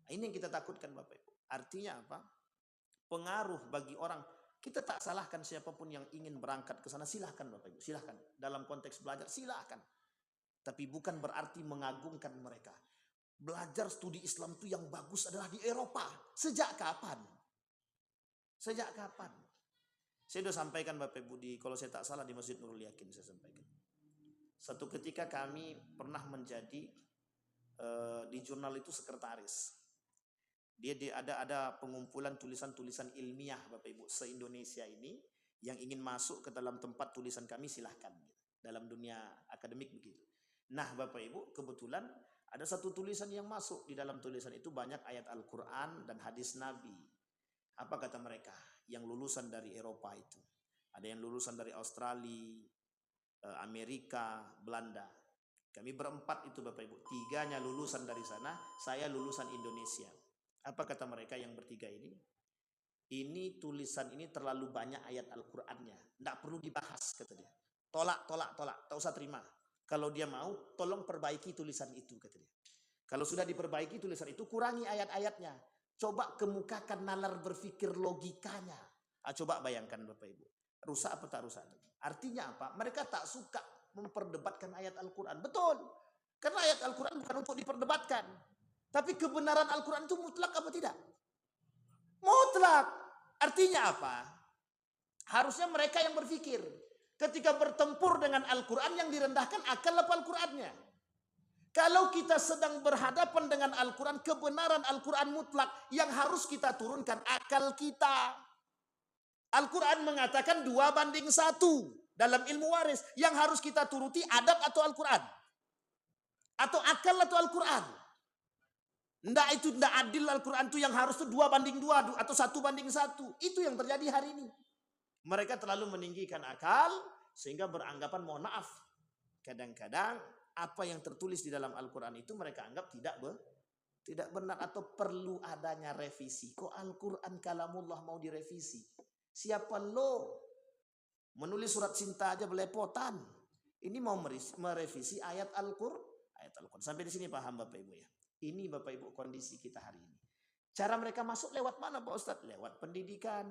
Ini yang kita takutkan Bapak Ibu. Artinya apa? Pengaruh bagi orang. Kita tak salahkan siapapun yang ingin berangkat ke sana, silahkan Bapak Ibu, silahkan. Dalam konteks belajar, silahkan. Tapi bukan berarti mengagungkan mereka. Belajar studi Islam itu yang bagus adalah di Eropa. Sejak kapan? Sejak kapan? Saya sudah sampaikan Bapak Ibu, kalau saya tak salah di Masjid Nurul Yakin saya sampaikan. Satu ketika kami pernah menjadi di jurnal itu sekretaris. Dia ada pengumpulan tulisan-tulisan ilmiah Bapak Ibu se-Indonesia ini, yang ingin masuk ke dalam tempat tulisan kami silahkan. Dalam dunia akademik begitu. Nah Bapak Ibu, kebetulan ada satu tulisan yang masuk. Di dalam tulisan itu banyak ayat Al-Quran dan hadis Nabi. Apa kata mereka yang lulusan dari Eropa itu? Ada yang lulusan dari Australia, Amerika, Belanda. Kami berempat itu Bapak Ibu. 3-nya lulusan dari sana, saya lulusan Indonesia. Apa kata mereka yang bertiga ini? Ini tulisan ini terlalu banyak ayat Al-Qur'annya. Tidak perlu dibahas, kata dia. Tolak. Tak usah terima. Kalau dia mau, tolong perbaiki tulisan itu, kata dia. Kalau sudah diperbaiki tulisan itu, kurangi ayat-ayatnya. Coba kemukakan nalar berpikir logikanya. Coba bayangkan Bapak Ibu. Rusak apa tak rusak? Artinya apa? Mereka tak suka memperdebatkan ayat Al-Quran. Betul. Karena ayat Al-Quran bukan untuk diperdebatkan. Tapi kebenaran Al-Quran itu mutlak apa tidak? Mutlak. Artinya apa? Harusnya mereka yang berpikir. Ketika bertempur dengan Al-Quran yang direndahkan akal apa Al-Qurannya? Kalau kita sedang berhadapan dengan Al-Quran, kebenaran Al-Quran mutlak yang harus kita turunkan akal kita. Al-Quran mengatakan 2:1 dalam ilmu waris. Yang harus kita turuti adab atau Al-Quran? Atau akal atau Al-Quran? Tidak adil Al-Quran itu yang harus itu 2:2 atau 1:1. Itu yang terjadi hari ini. Mereka terlalu meninggikan akal sehingga beranggapan, mohon maaf, kadang-kadang apa yang tertulis di dalam Al-Quran itu mereka anggap tidak benar atau perlu adanya revisi. Kok Al-Quran kalamullah mau direvisi? Siapa lo? Menulis surat cinta aja belepotan. Ini mau merevisi ayat Al-Quran. Sampai di sini paham Bapak Ibu ya? Ini Bapak Ibu kondisi kita hari ini. Cara mereka masuk lewat mana Pak Ustadz? Lewat pendidikan,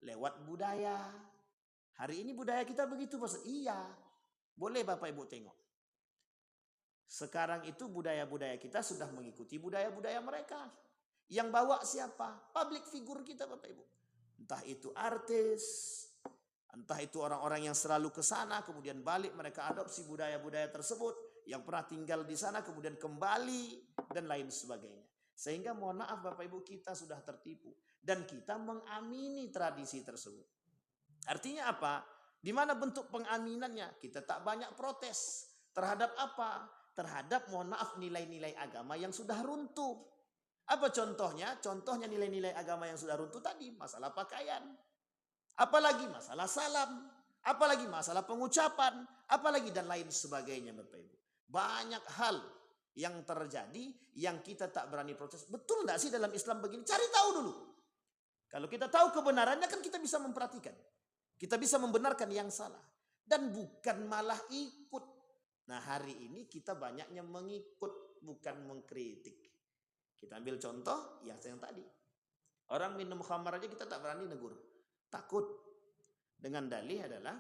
lewat budaya. Hari ini budaya kita begitu Pak Ustadz? Iya. Boleh Bapak Ibu tengok. Sekarang itu budaya-budaya kita sudah mengikuti budaya-budaya mereka. Yang bawa siapa? Public figure kita Bapak Ibu. Entah itu artis, entah itu orang-orang yang selalu ke sana, kemudian balik mereka adopsi budaya-budaya tersebut, yang pernah tinggal di sana kemudian kembali, dan lain sebagainya. Sehingga mohon maaf Bapak Ibu, kita sudah tertipu. Dan kita mengamini tradisi tersebut. Artinya apa? Di mana bentuk pengaminannya? Kita tak banyak protes. Terhadap apa? Terhadap mohon maaf nilai-nilai agama yang sudah runtuh. Apa contohnya? Contohnya nilai-nilai agama yang sudah runtuh tadi, masalah pakaian. Apalagi masalah salam, apalagi masalah pengucapan, apalagi dan lain sebagainya Bapak Ibu. Banyak hal yang terjadi yang kita tak berani protes. Betul enggak sih dalam Islam begini? Cari tahu dulu. Kalau kita tahu kebenarannya kan kita bisa memperhatikan. Kita bisa membenarkan yang salah. Dan bukan malah ikut. Nah hari ini kita banyaknya mengikut, bukan mengkritik. Kita ambil contoh yang tadi. Orang minum khamar aja kita tak berani negur. Takut. Dengan dalih adalah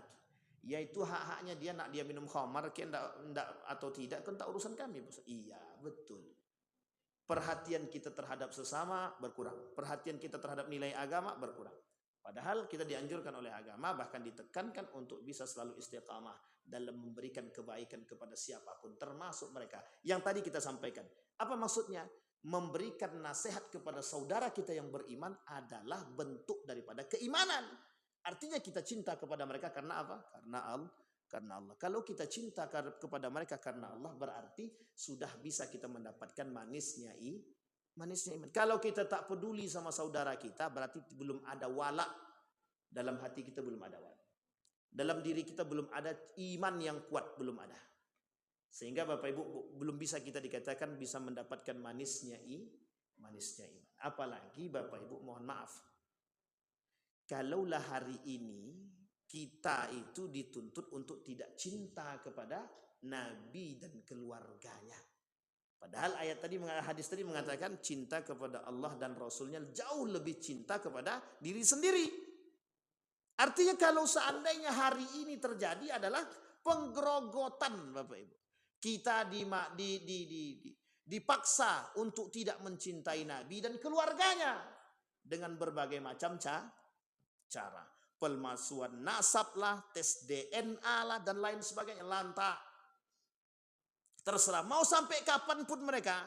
yaitu hak-haknya dia, nak dia minum khamar atau tidak kan tak urusan kami. Iya betul. Perhatian kita terhadap sesama berkurang. Perhatian kita terhadap nilai agama berkurang. Padahal kita dianjurkan oleh agama, bahkan ditekankan untuk bisa selalu istiqamah dalam memberikan kebaikan kepada siapapun, termasuk mereka yang tadi kita sampaikan. Apa maksudnya? Memberikan nasihat kepada saudara kita yang beriman adalah bentuk daripada keimanan. Artinya kita cinta kepada mereka karena apa? Karena Allah. Kalau kita cinta kepada mereka karena Allah, berarti sudah bisa kita mendapatkan manisnya iman. Kalau kita tak peduli sama saudara kita, berarti belum ada wala. Dalam hati kita belum ada wala. Dalam diri kita belum ada iman yang kuat, belum ada. Sehingga Bapak Ibu belum bisa kita dikatakan bisa mendapatkan manisnya iman. Apalagi Bapak Ibu mohon maaf. Kalaulah hari ini kita itu dituntut untuk tidak cinta kepada Nabi dan keluarganya. Padahal hadis tadi mengatakan cinta kepada Allah dan Rasulnya jauh lebih cinta kepada diri sendiri. Artinya kalau seandainya hari ini terjadi adalah penggerogotan Bapak Ibu. Kita dipaksa untuk tidak mencintai Nabi dan keluarganya dengan berbagai macam cara. Pemalsuan nasab lah, tes DNA lah, dan lain sebagainya. Lantak. Terserah. Mau sampai kapanpun mereka.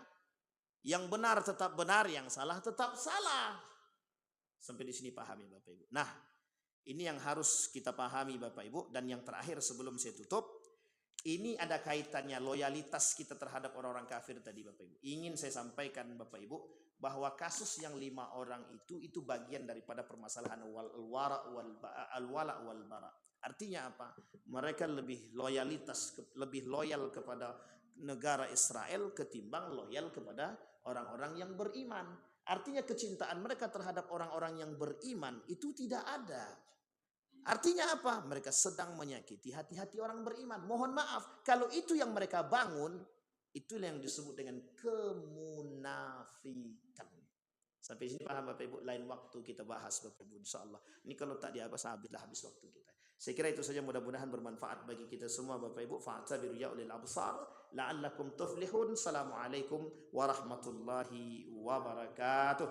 Yang benar tetap benar, yang salah tetap salah. Sampai di sini pahami Bapak Ibu. Nah, ini yang harus kita pahami Bapak Ibu. Dan yang terakhir sebelum saya tutup. Ini ada kaitannya loyalitas kita terhadap orang-orang kafir tadi Bapak Ibu. Ingin saya sampaikan Bapak Ibu bahwa kasus yang 5 orang itu bagian daripada permasalahan al-wala wal bara. Artinya apa? Mereka lebih loyal kepada negara Israel ketimbang loyal kepada orang-orang yang beriman. Artinya kecintaan mereka terhadap orang-orang yang beriman itu tidak ada. Artinya apa? Mereka sedang menyakiti hati-hati orang beriman. Mohon maaf, kalau itu yang mereka bangun, itulah yang disebut dengan kemunafikan. Sampai sini paham Bapak Ibu? Lain waktu kita bahas Bapak Ibu insyaAllah. Ini kalau tak dihapus habis waktu kita. Saya kira itu saja, mudah-mudahan bermanfaat bagi kita semua Bapak Ibu. Fa'tabiru ya ulil absar la'allakum tuflihun. Assalamualaikum warahmatullahi wabarakatuh.